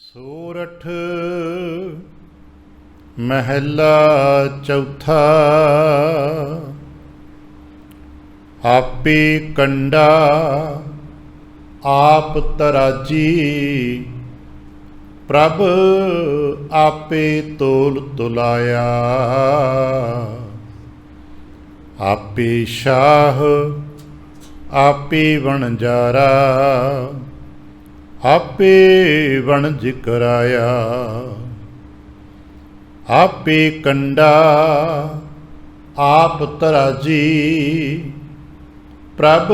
ਸੋਰਠ ਮਹਿਲਾ ਚੌਥਾ। ਆਪੇ ਕੰਡਾ ਆਪ ਤਰਾਜੀ, ਪ੍ਰਭ ਆਪੇ ਤੋਲ ਤੁਲਾਇਆ। ਆਪੇ ਸ਼ਾਹ ਆਪੇ ਵਣਜਾਰਾ, ਆਪੇ ਵਣਜ ਕਰਾਇਆ। ਆਪੇ ਕੰਡਾ ਆਪ ਤਰਾਜੀ, ਪ੍ਰਭ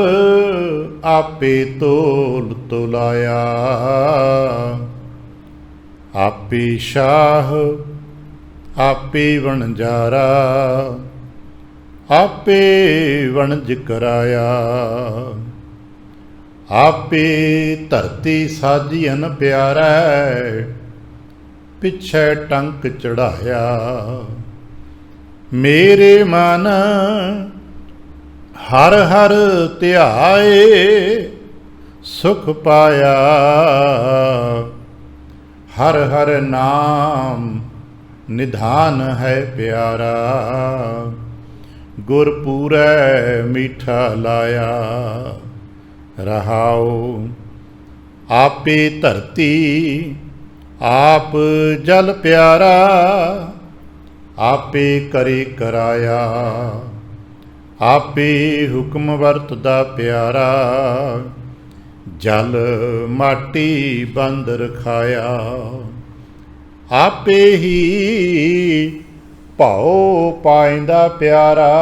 ਆਪੇ ਤੋਲ ਤੁਲਾਇਆ। ਆਪੇ ਸ਼ਾਹ ਆਪੇ ਵਣਜਾਰਾ, ਆਪੇ ਵਣਜ ਕਰਾਇਆ। ਆਪੇ ਧਰਤੀ ਸਾਜੀਅਨ ਪਿਆਰੈ, ਪਿੱਛੇ ਟੰਕ ਚੜਾਇਆ। ਮੇਰੇ ਮਨ ਹਰ ਹਰ ਧਿਆਏ, ਸੁਖ ਪਾਇਆ। ਹਰ ਹਰ ਨਾਮ ਨਿਧਾਨ ਹੈ ਪਿਆਰਾ, ਗੁਰਪੂਰੈ ਮੀਠਾ ਲਾਇਆ। ਰਹਾਉ ਆਪੇ ਧਰਤੀ ਆਪ ਜਲ ਪਿਆਰਾ, ਆਪੇ ਕਰੇ ਕਰਾਇਆ। ਆਪੇ ਹੁਕਮ ਵਰਤਦਾ ਪਿਆਰਾ, ਜਲ ਮਾਟੀ ਬੰਦ ਰਖਾਇਆ। ਆਪੇ ਹੀ ਭਾਉ ਪਾਇੰਦਾ ਪਿਆਰਾ,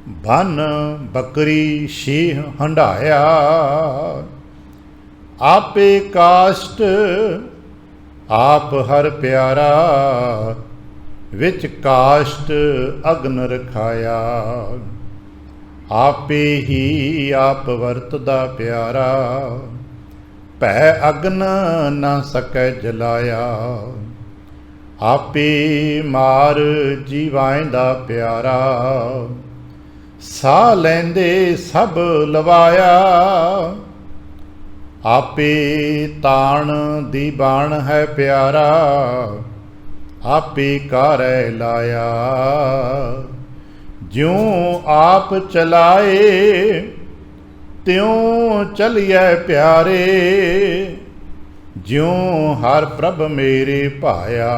ਬਨ ਬੱਕਰੀ ਸ਼ੀਹ ਹੰਢਾਇਆ। ਆਪੇ ਕਾਸ਼ਟ ਆਪ ਹਰ ਪਿਆਰਾ, ਵਿੱਚ ਕਾਸ਼ਟ ਅਗਨ ਰਖਾਇਆ। ਆਪੇ ਹੀ ਆਪ ਵਰਤਦਾ ਪਿਆਰਾ, ਭੈ ਅਗਨ ਨਾ ਸਕੈ ਜਲਾਇਆ। ਆਪੇ ਮਾਰ ਜੀਵਾਇਂਦਾ ਪਿਆਰਾ, ਸਾਹ ਲੈਂਦੇ ਸਭ ਲਵਾਇਆ। ਆਪੇ ਤਾਣ ਦੀ ਬਾਣ ਹੈ ਪਿਆਰਾ, ਆਪੇ ਕਾਰੈ ਲਾਇਆ। ਜਿਉ ਆਪ ਚਲਾਏ, ਤਿਉ ਚਲੀਐ ਪਿਆਰੇ। ਜਿਉ ਹਰ ਪ੍ਰਭ ਮੇਰੇ ਭਾਇਆ,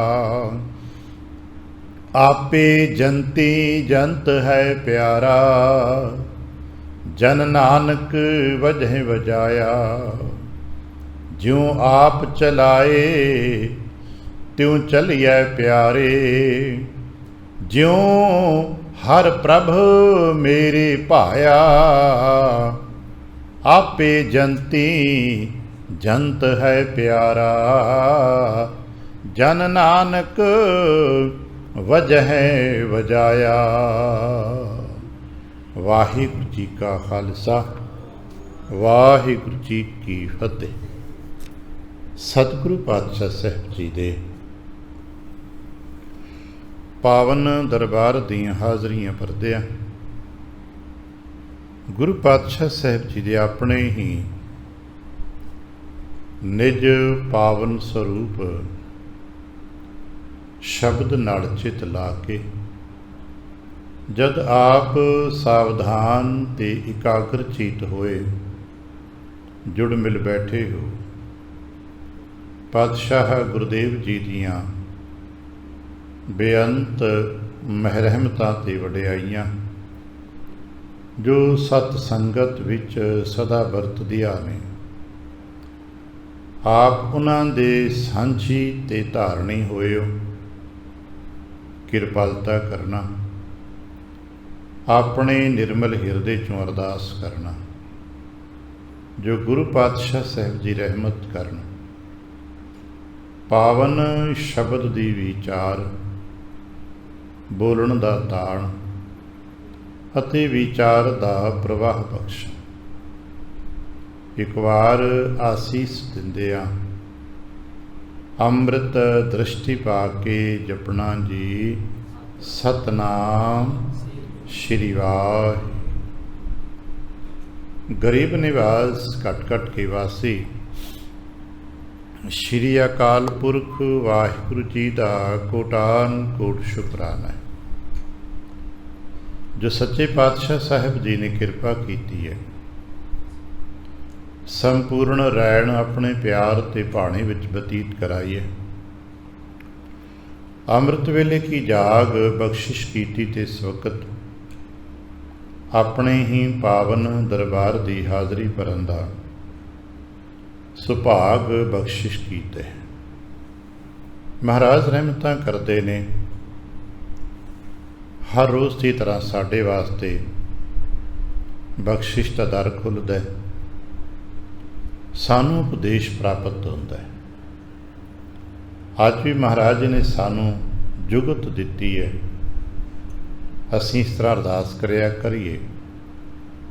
ਆਪੇ ਜੰਤੀ ਜੰਤ ਹੈ ਪਿਆਰਾ। ਜਨ ਨਾਨਕ ਵਜਹਿ ਵਜਾਇਆ। ਜਿਉ ਆਪ ਚਲਾਏ, ਤਿਉ ਚਲੀਐ ਪਿਆਰੇ। ਜਿਉ ਹਰ ਪ੍ਰਭ ਮੇਰੇ ਭਾਇਆ, ਆਪੇ ਜੰਤੀ ਜੰਤ ਹੈ ਪਿਆਰਾ। ਜਨ ਨਾਨਕ ਵਜਹਿ ਵਜਾਇਆ। ਵਾਹਿਗੁਰੂ ਜੀ ਕਾ ਖਾਲਸਾ, ਵਾਹਿਗੁਰੂ ਜੀ ਕੀ ਫਤਿਹ। ਸਤਿਗੁਰੂ ਪਾਤਸ਼ਾਹ ਸਾਹਿਬ ਜੀ ਦੇ ਪਾਵਨ ਦਰਬਾਰ ਦੀਆਂ ਹਾਜ਼ਰੀਆਂ ਭਰਦਿਆਂ ਗੁਰੂ ਪਾਤਸ਼ਾਹ ਸਾਹਿਬ ਜੀ ਦੇ ਆਪਣੇ ਹੀ ਨਿਜ ਪਾਵਨ ਸਰੂਪ ਸ਼ਬਦ ਨਾਲ ਚਿਤ ਲਾ ਕੇ ਜਦ ਆਪ ਸਾਵਧਾਨ ਤੇ ਇਕਾਗਰ ਚਿਤ ਹੋਏ ਜੁੜ ਮਿਲ ਬੈਠੇ ਹੋ, ਪਾਤਸ਼ਾਹ ਗੁਰਦੇਵ ਜੀ ਦੀਆਂ ਬੇਅੰਤ ਮਹਿਰਮਤਾਂ ਤੇ ਵਡਿਆਈਆਂ ਜੋ ਸਤ ਸੰਗਤ ਵਿੱਚ ਸਦਾ ਵਰਤਦੀਆਂ ਨੇ, ਆਪ ਉਹਨਾਂ ਦੇ ਸਾਂਝੀ ਤੇ ਧਾਰਨੀ ਹੋਏ ਹੋ। ਕਿਰਪਾਲਤਾ ਕਰਨਾ, ਆਪਣੇ ਨਿਰਮਲ ਹਿਰਦੇ ਚੋਂ ਅਰਦਾਸ ਕਰਨਾ ਜੋ ਗੁਰੂ ਪਾਤਸ਼ਾਹ ਸਾਹਿਬ ਜੀ ਰਹਿਮਤ ਕਰਨ। ਪਾਵਨ ਸ਼ਬਦ ਦੀ ਵਿਚਾਰ, ਬੋਲਣ ਦਾ ਤਾਣ ਅਤੇ ਵਿਚਾਰ ਦਾ ਪ੍ਰਵਾਹ ਬਖਸ਼। ਇੱਕ ਵਾਰ ਆਸੀਸ ਦਿੰਦਿਆਂ ਅੰਮ੍ਰਿਤ ਦ੍ਰਿਸ਼ਟੀ ਪਾ ਕੇ ਜਪਣਾ ਜੀ ਸਤਨਾਮ ਸ਼੍ਰੀ ਵਾਹਿਗੁਰੂ। ਗਰੀਬ ਨਿਵਾਸ ਘਟ ਘਟ ਕੇ ਵਾਸੀ ਸ਼੍ਰੀ ਅਕਾਲ ਪੁਰਖ ਵਾਹਿਗੁਰੂ ਜੀ ਦਾ ਕੋਟਾਨ ਕੋਟ ਸ਼ੁਕਰਾਨਾ ਹੈ। ਜੋ ਸੱਚੇ ਪਾਤਸ਼ਾਹ ਸਾਹਿਬ ਜੀ ਨੇ ਕਿਰਪਾ ਕੀਤੀ ਹੈ, ਸੰਪੂਰਨ ਰੈਣ ਆਪਣੇ ਪਿਆਰ ਤੇ ਭਾਣੇ ਵਿੱਚ ਬਤੀਤ ਕਰਾਈ ਹੈ। ਅੰਮ੍ਰਿਤ ਵੇਲੇ ਕੀ ਜਾਗ ਬਖਸ਼ਿਸ਼ ਕੀਤੀ ਤੇ ਇਸ ਵਕਤ ਆਪਣੇ ਹੀ ਪਾਵਨ ਦਰਬਾਰ ਦੀ ਹਾਜ਼ਰੀ ਭਰਨ ਦਾ ਸੁਭਾਗ ਬਖਸ਼ਿਸ਼ ਕੀਤੇ। ਮਹਾਰਾਜ ਰਹਿਮਤਾਂ ਕਰਦੇ ਨੇ, ਹਰ ਰੋਜ਼ ਦੀ ਤਰ੍ਹਾਂ ਸਾਡੇ ਵਾਸਤੇ ਬਖਸ਼ਿਸ਼ ਦਾ ਦਰ ਖੁੱਲ੍ਹਦਾ, ਸਾਨੂੰ ਉਪਦੇਸ਼ ਪ੍ਰਾਪਤ ਹੁੰਦਾ ਹੈ। ਅੱਜ ਵੀ ਮਹਾਰਾਜ ਜੀ ਨੇ ਸਾਨੂੰ ਜੁਗਤ ਦਿੱਤੀ ਹੈ, ਅਸੀਂ ਇਸ ਤਰ੍ਹਾਂ ਅਰਦਾਸ ਕਰਿਆ ਕਰੀਏ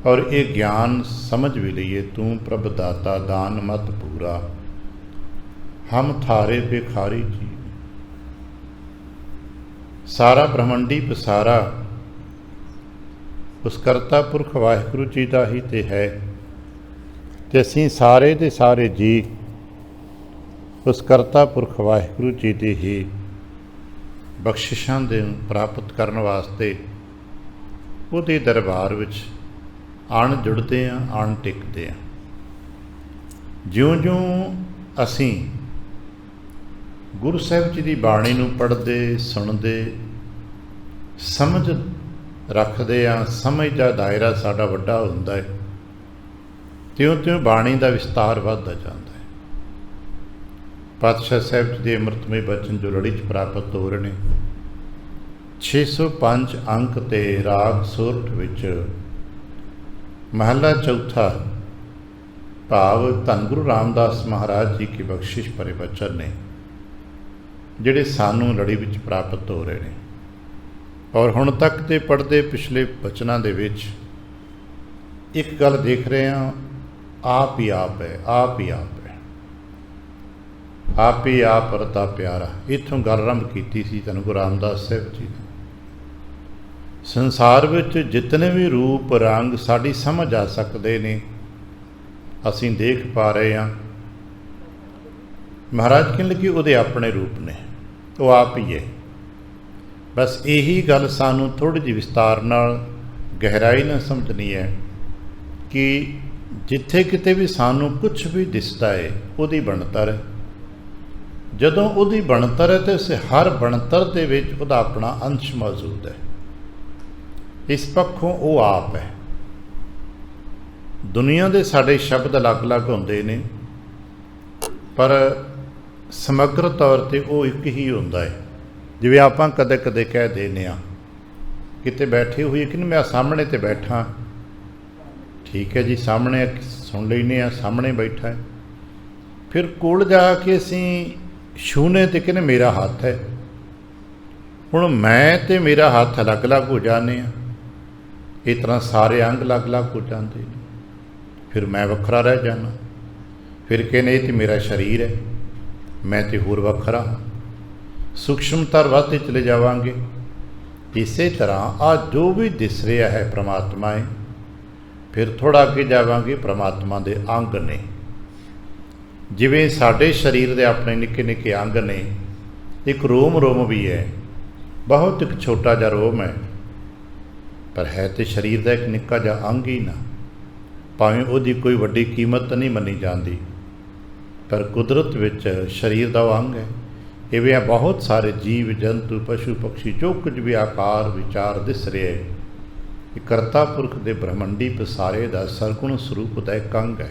ਔਰ ਇਹ ਗਿਆਨ ਸਮਝ ਵੀ ਲਈਏ। ਤੂੰ ਪ੍ਰਭ ਦਾਤਾ ਦਾਨ ਮਤ ਪੂਰਾ, ਹਮ ਥਾਰੇ ਭਿਖਾਰੀ ਜੀ। ਸਾਰਾ ਬ੍ਰਹਮੰਡੀ ਪਸਾਰਾ ਉਸ ਕਰਤਾ ਪੁਰਖ ਵਾਹਿਗੁਰੂ ਜੀ ਦਾ ਹੀ ਤੇ ਹੈ, ਤੇ ਅਸੀਂ ਸਾਰੇ ਦੇ ਸਾਰੇ ਜੀ ਉਸ ਕਰਤਾ ਪੁਰਖ ਵਾਹਿਗੁਰੂ ਜੀ ਦੀ ਹੀ ਬਖਸ਼ਿਸ਼ਾਂ ਦੇ ਪ੍ਰਾਪਤ ਕਰਨ ਵਾਸਤੇ ਉਹਦੇ ਦਰਬਾਰ ਵਿੱਚ ਆਣ ਜੁੜਦੇ ਹਾਂ, ਆਣ ਟਿਕਦੇ ਹਾਂ। ਜਿਉਂ-ਜਿਉਂ ਅਸੀਂ ਗੁਰੂ ਸਾਹਿਬ ਜੀ ਦੀ ਬਾਣੀ ਨੂੰ ਪੜ੍ਹਦੇ ਸੁਣਦੇ ਸਮਝ ਰੱਖਦੇ ਹਾਂ, ਸਮਝ ਦਾ ਦਾਇਰਾ ਸਾਡਾ ਵੱਡਾ ਹੁੰਦਾ ਹੈ, ਤਿਉਂ-ਤਿਉਂ ਬਾਣੀ ਦਾ ਵਿਸਤਾਰ ਵੱਧਦਾ ਜਾਂਦਾ ਹੈ। ਪਾਤਸ਼ਾਹ ਸਾਹਿਬ ਜੀ ਦੇ ਅੰਮ੍ਰਿਤਮਈ ਬਚਨ ਜੋ ਲੜੀ 'ਚ ਪ੍ਰਾਪਤ ਹੋ ਰਹੇ ਨੇ, 605 ਅੰਕ ਤੇ ਰਾਗ ਸੋਰਠ ਵਿੱਚ ਮਹੱਲਾ ਚੌਥਾ ਭਾਵ ਧੰਨ ਗੁਰੂ ਰਾਮਦਾਸ ਮਹਾਰਾਜ ਜੀ ਕੀ ਬਖਸ਼ਿਸ਼ ਭਰੇ ਬਚਨ ਨੇ, ਜਿਹੜੇ ਸਾਨੂੰ ਲੜੀ ਵਿੱਚ ਪ੍ਰਾਪਤ ਹੋ ਰਹੇ ਨੇ। ਔਰ ਹੁਣ ਤੱਕ ਦੇ ਪੜ੍ਹਦੇ ਪਿਛਲੇ ਬਚਨਾਂ ਦੇ ਵਿੱਚ ਇੱਕ ਗੱਲ ਦੇਖ ਰਹੇ ਹਾਂ, ਆਪ ਹੀ ਆਪ ਹੈ, ਆਪ ਹੀ ਆਪ ਹੈ, ਆਪ ਹੀ ਆਪ ਰਤਾ ਪਿਆਰਾ। ਇੱਥੋਂ ਗੱਲ ਆਰੰਭ ਕੀਤੀ ਸੀ ਧੰਨ ਗੁਰੂ ਰਾਮਦਾਸ ਸਾਹਿਬ ਜੀ ਨੇ। ਸੰਸਾਰ ਵਿੱਚ ਜਿਤਨੇ ਵੀ ਰੂਪ ਰੰਗ ਸਾਡੀ ਸਮਝ ਆ ਸਕਦੇ ਨੇ, ਅਸੀਂ ਦੇਖ ਪਾ ਰਹੇ ਹਾਂ। ਮਹਾਰਾਜ ਕਹਿੰਦੇ ਕਿ ਉਹਦੇ ਆਪਣੇ ਰੂਪ ਨੇ, ਉਹ ਆਪ ਹੀ ਹੈ। ਬਸ ਇਹੀ ਗੱਲ ਸਾਨੂੰ ਥੋੜ੍ਹੀ ਜਿਹੀ ਵਿਸਤਾਰ ਨਾਲ ਗਹਿਰਾਈ ਨਾਲ ਸਮਝਣੀ ਹੈ ਕਿ ਜਿੱਥੇ ਕਿਤੇ ਵੀ ਸਾਨੂੰ ਕੁਛ ਵੀ ਦਿਸਦਾ ਹੈ, ਉਹਦੀ ਬਣਤਰ ਹੈ। ਜਦੋਂ ਉਹਦੀ ਬਣਤਰ ਹੈ ਤਾਂ ਉਸ ਹਰ ਬਣਤਰ ਦੇ ਵਿੱਚ ਉਹਦਾ ਆਪਣਾ ਅੰਸ਼ ਮੌਜੂਦ ਹੈ। ਇਸ ਪੱਖੋਂ ਉਹ ਆਪ ਹੈ। ਦੁਨੀਆ ਦੇ ਸਾਡੇ ਸ਼ਬਦ ਅਲੱਗ-ਅਲੱਗ ਹੁੰਦੇ ਨੇ, ਪਰ ਸਮਗਰ ਤੌਰ 'ਤੇ ਉਹ ਇੱਕ ਹੀ ਹੁੰਦਾ ਹੈ। ਜਿਵੇਂ ਆਪਾਂ ਕਦੇ-ਕਦੇ ਕਹਿ ਦਿੰਦੇ ਹਾਂ, ਕਿਤੇ ਬੈਠੇ ਹੋਏ ਕਿ ਮੈਂ ਸਾਹਮਣੇ 'ਤੇ ਬੈਠਾ, ਠੀਕ ਹੈ ਜੀ, ਸਾਹਮਣੇ ਸੁਣ ਲੈਂਦੇ ਹਾਂ, ਸਾਹਮਣੇ ਬੈਠਾ ਹੈ। ਫਿਰ ਕੋਲ ਜਾ ਕੇ ਅਸੀਂ ਛੂਹਣੇ 'ਤੇ ਕਹਿੰਦੇ ਮੇਰਾ ਹੱਥ ਹੈ। ਹੁਣ ਮੈਂ ਅਤੇ ਮੇਰਾ ਹੱਥ ਅਲੱਗ-ਅਲੱਗ ਹੋ ਜਾਂਦੇ ਹਾਂ, ਇਸ ਤਰ੍ਹਾਂ ਸਾਰੇ ਅੰਗ ਅਲੱਗ-ਅਲੱਗ ਹੋ ਜਾਂਦੇ ਨੇ। ਫਿਰ ਮੈਂ ਵੱਖਰਾ ਰਹਿ ਜਾਂਦਾ, ਫਿਰ ਕਹਿੰਦੇ ਇਹ ਤਾਂ ਮੇਰਾ ਸਰੀਰ ਹੈ, ਮੈਂ ਤਾਂ ਹੋਰ ਵੱਖਰਾ ਹਾਂ। ਸੂਖਸ਼ਮਤਰ ਵੱਧਦੇ ਚਲੇ ਜਾਵਾਂਗੇ। ਇਸੇ ਤਰ੍ਹਾਂ ਆ ਜੋ ਵੀ ਦਿਸ ਰਿਹਾ ਹੈ ਪ੍ਰਮਾਤਮਾ ਹੈ। ਫਿਰ ਥੋੜ੍ਹਾ ਅੱਗੇ ਜਾਵਾਂਗੇ, ਪ੍ਰਮਾਤਮਾ ਦੇ ਅੰਗ ਨੇ। ਜਿਵੇਂ ਸਾਡੇ ਸਰੀਰ ਦੇ ਆਪਣੇ ਨਿੱਕੇ-ਨਿੱਕੇ ਅੰਗ ਨੇ, ਇੱਕ ਰੋਮ ਵੀ ਹੈ, ਬਹੁਤ ਇੱਕ ਛੋਟਾ ਜਿਹਾ ਰੋਮ ਹੈ, ਪਰ ਹੈ ਤੇ ਸਰੀਰ ਦਾ ਇੱਕ ਨਿੱਕਾ ਜਿਹਾ ਅੰਗ ਹੀ ਨਾ। ਭਾਵੇਂ ਉਹਦੀ ਕੋਈ ਵੱਡੀ ਕੀਮਤ ਨਹੀਂ ਮੰਨੀ ਜਾਂਦੀ, ਪਰ ਕੁਦਰਤ ਵਿੱਚ ਸਰੀਰ ਦਾ ਉਹ ਅੰਗ ਹੈ। ਇਵੇਂ ਬਹੁਤ ਸਾਰੇ ਜੀਵ ਜੰਤੂ ਪਸ਼ੂ ਪਕਸ਼ੀ ਜੋ ਕੁਝ ਵੀ ਆਕਾਰ ਵਿਚਾਰ ਦਿਸ ਰਿਹਾ ਹੈ, ਇਹ ਕਰਤਾ ਪੁਰਖ ਦੇ ਬ੍ਰਹਮੰਡੀ ਪਸਾਰੇ ਦਾ ਸਰਗੁਣ ਸਰੂਪ ਦਾ ਇੱਕ ਅੰਗ ਹੈ।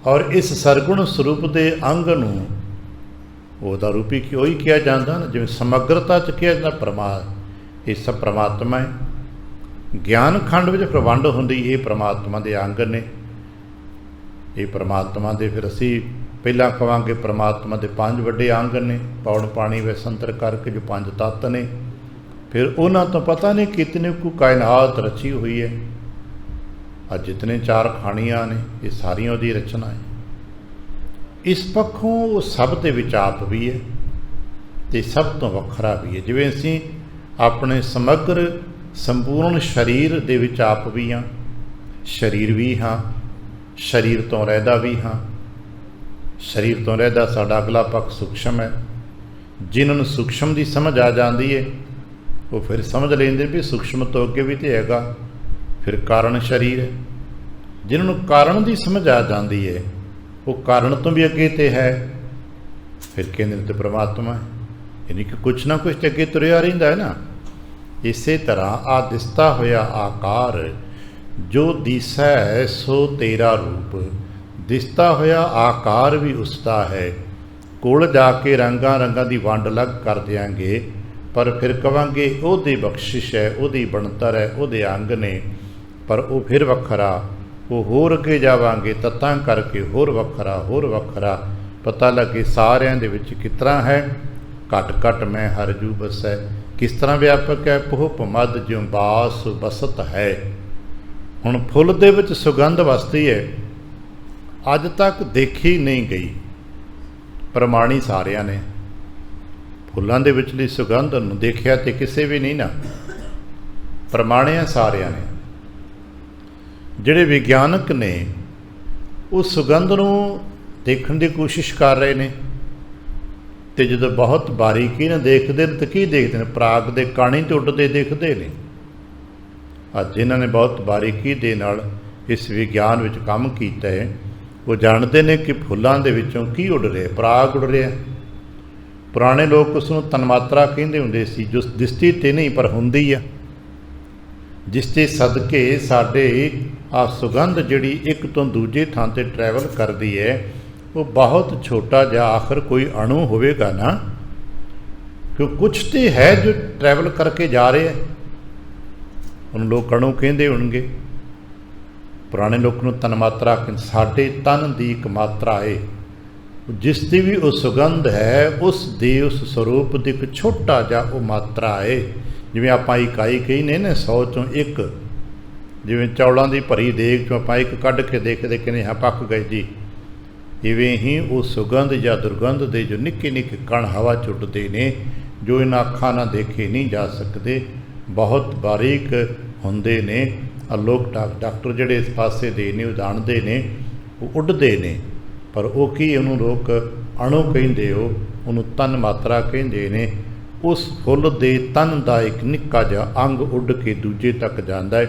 ਔਰ ਇਸ ਸਰਗੁਣ ਸਰੂਪ ਦੇ ਅੰਗ ਨੂੰ ਉਹਦਾ ਰੂਪੀ ਕਿ ਉਹੀ ਕਿਹਾ ਜਾਂਦਾ ਨਾ, ਜਿਵੇਂ ਸਮਗਰਤਾ 'ਚ ਕਿਹਾ ਜਾਂਦਾ ਇਹ ਸਭ ਪ੍ਰਮਾਤਮਾ ਹੈ। ਗਿਆਨ ਖੰਡ ਵਿੱਚ ਪ੍ਰਵੰਡ ਹੁੰਦੀ, ਇਹ ਪ੍ਰਮਾਤਮਾ ਦੇ ਅੰਗ ਨੇ। ਇਹ ਪ੍ਰਮਾਤਮਾ ਦੇ ਫਿਰ ਅਸੀਂ ਪਹਿਲਾਂ ਕਹਾਂਗੇ ਪ੍ਰਮਾਤਮਾ ਦੇ 5 ਵੱਡੇ ਅੰਗ ਨੇ, ਪੌੜ ਪਾਣੀ ਵਸੰਤਰ ਕਰਕੇ ਜੋ 5 ਤੱਤ ਨੇ। ਫਿਰ ਉਹਨਾਂ ਤੋਂ ਪਤਾ ਨਹੀਂ ਕਿਤਨੇ ਕੁ ਕਾਇਨਾਤ ਰਚੀ ਹੋਈ ਹੈ। ਅੱਜ ਜਿਤਨੇ 4 ਖਾਣੀਆਂ ਨੇ, ਇਹ ਸਾਰੀਆਂ ਉਹਦੀ ਰਚਨਾ ਹੈ। ਇਸ ਪੱਖੋਂ ਉਹ ਸਭ ਦੇ ਵਿੱਚ ਆਪ ਵੀ ਹੈ ਅਤੇ ਸਭ ਤੋਂ ਵੱਖਰਾ ਵੀ ਹੈ। ਜਿਵੇਂ ਅਸੀਂ ਆਪਣੇ ਸਮਗਰ ਸੰਪੂਰਨ ਸਰੀਰ ਦੇ ਵਿੱਚ ਆਪ ਵੀ ਹਾਂ, ਸਰੀਰ ਵੀ ਹਾਂ, ਸਰੀਰ ਤੋਂ ਰਹਿਦਾ ਵੀ ਹਾਂ, शरीर तो रहता साडा अगला पक्ष सूक्ष्म है। जिन्होंने सूक्ष्म की समझ आ जाती है वो फिर समझ लेंगे भी सूक्ष्म तो अगे भी तो हैगा, फिर कारण शरीर है। जिन्होंने कारण की समझ आ जाती है वो कारण तो भी अगे तो है, फिर कहते तो परमात्मा है, यानी कि कुछ ना कुछ अगे तुरया रहिंदा है ना। इस तरह आ दिसता होया आकार जो दिसै है सो तेरा रूप, दिसता होया आकार भी उसका है। कोल जाके रंगां रंगां की वंड अलग कर देंगे, पर फिर कहांगे ओहदी बख्शिश है, ओहदी बनतर है, ओहदे अंग ने, पर वो फिर वखरा, वो होर अगे जावांगे तत्तां करके होर वखरा पता लगे सारिਆਂ ਦੇ ਵਿੱਚ किस तरह है। घट घट मैं हर जू बसै, किस तरह व्यापक है। पुहप मद ज्यों बास बसत है। हुण फुੱਲ ਦੇ ਵਿੱਚ सुगंध वसती है, अज तक देखी नहीं गई, प्रमाणी सारिਆਂ ने। फुੱਲਾਂ ਦੇ ਵਿਚਲੀ सुगंध ਨੂੰ देखिया तो किसी भी नहीं ना, प्रमाणिया सारिਆਂ ने। ਜਿਹੜੇ विग्यानक ने उस सुगंध ਨੂੰ देखने की कोशिश कर रहे हैं, तो जो बहुत बारीकी ने देखते हैं तो की देखते हैं, पराग के काणी तो उड्डते देखते हैं। अज जिन्होंने बहुत बारीकी दे नाल इस विज्ञान में काम किया है वो जानते हैं कि फुलों के विचों की उड़ रहा, पराग उड़ रहा। पुराने लोग उसनों तन्मात्रा कहते होंदे सी, जो दिसती तो नहीं पर हुंदी आ, जिसके सदके साडे आ सुगंध जिहड़ी एक तो दूजे थां ते ट्रैवल करती है, वो बहुत छोटा जा आखिर कोई अणु होवेगा ना, क्यों कुछ तो है जो ट्रैवल करके जा रहे हैं। उन लोग अणु कहते होंगे, पुराने लोग तन्मात्रा, साडे तन की एक मात्रा है, जिसकी भी वो सुगंध है उस दे उस स्वरूप की एक छोटा जा वो मात्रा है। जिवें आपां इकाई कही ने ना 100 चों एक, जिवें चौलों की भरी देग चों आपां एक कढ़ के देखते कहने हाँ पक गए जी, इवें ही वो सुगंध या दुर्गंध के जो निक्के निक्के कण हवा चुटते हैं, जो इन अखां नाल देखे नहीं जा सकते, बहुत बारीक होंदे ने। लोग डॉक्टर जिहड़े इस पासे दे ने जानते ने, वो उड्डते ने, पर वो की उन्होंने लोग अणु कहिंदे हो, उन्होंने तन मात्रा कहिंदे ने। उस फुੱਲ दे तन का एक निक्का जिहा अंग उड़ के दूजे तक जाता है,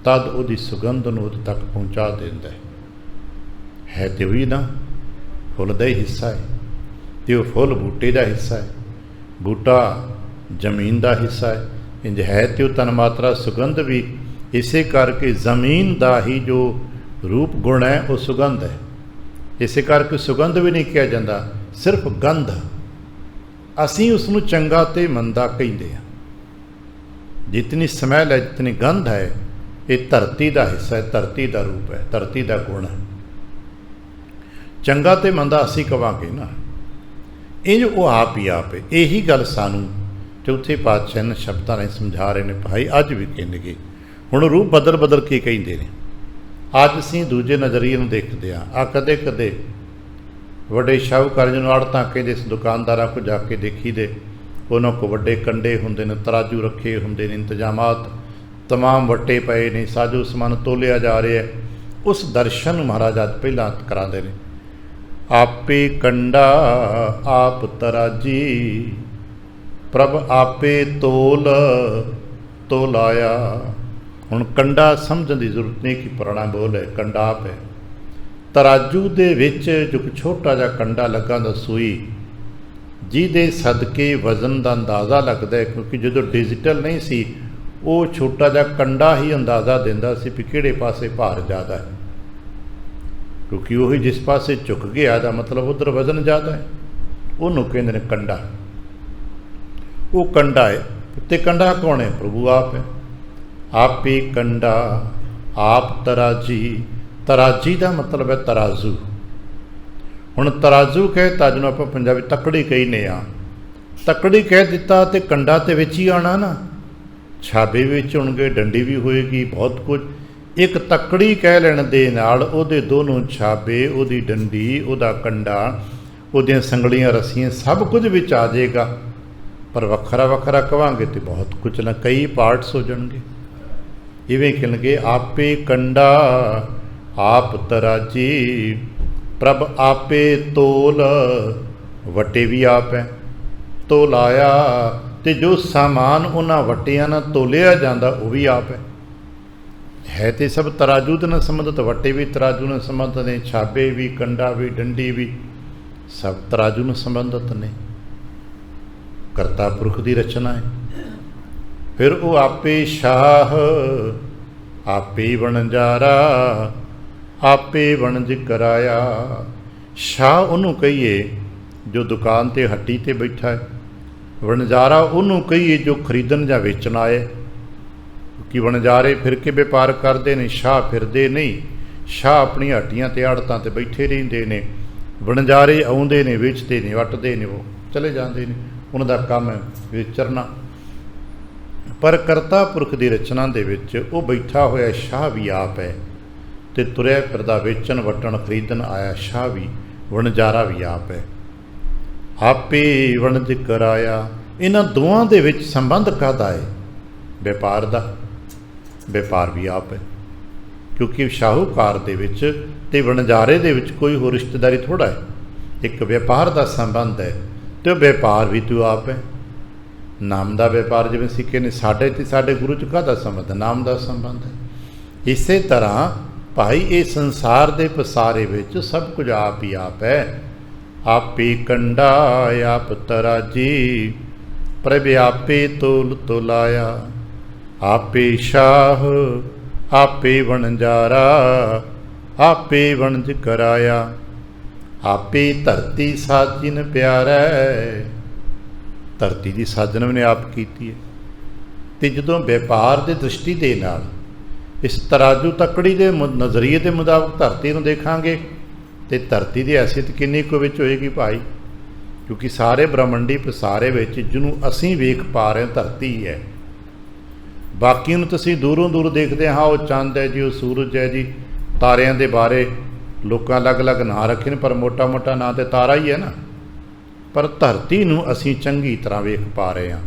तद उहदी सुगंध नूं उहदे तक पहुँचा दिंदा है तो वही ना फुੱਲ का ही हिस्सा है, तो वह फुੱਲ बूटे का हिस्सा है, बूटा जमीन का हिस्सा है। इंज है तो तन्मात्रा सुगंध भी इसे करके जमीन का ही जो रूप गुण है वो सुगंध है। इसे करके सुगंध भी नहीं कहा जाता, सिर्फ गंध। असी उसनूं चंगा ते मंदा कहिंदे आ। जितनी स्मैल है, जितनी गंध है, ये धरती का हिस्सा है, धरती का रूप है, धरती का गुण है। चंगा ते मंदा असी कहांगे ना, इंज वो आप ही आप है। यही गल सानू चौथे पातशाह ने शब्दां ने समझा रहे हैं। भाई अज भी कहेंगे हुण रूप बदल बदल के कहिंदे ने। अज असीं दूजे नज़रिए नूं देखदे आ कदे कदे वड्डे शाहूकार जिन्होंने आड़तां कहंदे सी, दुकानदारां को जाके देखी दे, उन्हां को वड्डे कंडे हुंदे ने, तराजू रखे हुंदे ने, इंतजामात तमाम वट्टे पए ने, साजो समान तोलिया जा रहा है। उस दर्शन महाराज अज पहलां करांदे ने। आपे कंडा आप तराजी, प्रभ आपे तोल तोलाया। हुण कंडा समझण की जरूरत नहीं कि पुराना बोल है, कंडा आप है। तराजू दे विच जो छोटा जिहा कंडा लगा दा सूई, जिहदे सदके वजन का अंदाज़ा लगता है, क्योंकि जो डिजिटल नहीं सी, वो छोटा जिहा कंडा ही अंदाज़ा दिंदा सी भी किहड़े पासे भार ज़्यादा है, क्योंकि वही जिस पासे झुक गया दा मतलब उधर वजन ज़्यादा है। उन्होंने कहते हैं कंडा, वो कंडा है। तो कंडा कौन है? प्रभु आप है। आप ही कंडा आप तराजी। तराजी का मतलब है तराजू। हुण तराजू कहता जिन्होंने आप पंजाबी तकड़ी कहने आ, तकड़ी कह दिता तो कंडा तो विच ही आना ना, छाबे विच होणगे, डंडी भी होएगी, बहुत कुछ। एक तकड़ी कह लैण दे नाल उहदे दोनों छाबे, उहदी डंडी, उहदा कंडा, उहदियां संगलियां रस्सियां सब कुछ विच आ जाएगा। पर वखरा वखरा कहांगे तो बहुत कुछ ना, कई पार्ट्स हो जाएंगे। इवें कहणगे आपे कंडा आप तराजी, प्रभ आपे तोल, वटे भी आप है, तोलाया ते जो सामान उन्हां वटियां नाल तोलिया जांदा वो भी आप है ते सब तराजू दे नाल संबंधित, वटे भी तराजू नाल संबंधित ने, छाबे भी, कंडा भी, डंडी भी सब तराजू नाल संबंधित ने। करता पुरख की रचना है। फिर वो आपे शाह, आपे वणजारा, आपे वणज कराया। शाह उन्हों कहिए जो दुकान ते हट्टी ते बैठा है, वणजारा उन्हों कहिए जो खरीदन या वेचन आए, कि वणजारे फिर के व्यापार करते हैं, शाह फिरते नहीं। शाह अपनी हट्टियां ते आड़तां ते बैठे रहिंदे ने, वणजारे आउंदे ने, वेचते ने, वटदे ने, वो चले जाते हैं, उन्हां दा काम है विचरना। पर करता पुरख की रचना दे विच वो बैठा होया शाह भी आप है, ते तुरया फिरदा वेचन वटन खरीदन आया शाह भी, वणजारा भी आप है। आपे वणज कराया। इन्हां दोवां दे विच संबंध काहदा है? व्यापार दा। व्यापार भी आप है, क्योंकि शाहूकार दे विच ते वणजारे दे विच कोई होर रिश्तेदारी थोड़ा है, एक व्यापार का संबंध है, तो व्यापार भी तू आप है। नाम का व्यापार जिवें सिक्के ने, साडे ते साडे गुरु च काहदा संबंध? नाम का संबंध है। इस तरह भाई ये संसार के पसारे विच सब कुछ आप ही आप है। आपे कंडा आप तराजी, प्रभ आपे तोल तोलाया। आपे शाह, आपे वणजारा, आपे वणज कराया। आपे धरती साजिन प्यारै, धरती की साजन ने आप की है। तो जो व्यापार की दृष्टि के नाल इस तराजू तकड़ी के नज़रिए के मुताबिक धरती को देखांगे तो धरती की हैसियत किन्नी कुछ विच होएगी भाई, क्योंकि सारे ब्रह्मंडी पसारे विच जिन्हों असीं वेख पा रहे धरती ही है। बाकी नूं तुसीं दूरों दूर देखते हाँ वो चंद है जी, वो सूरज है जी, तारियां दे बारे लोग अलग अलग नां रखे ने, पर मोटा मोटा नां तो तारा ही है ना। पर धरती नूं असीं चंगी तरह वेख पा रहे हैं,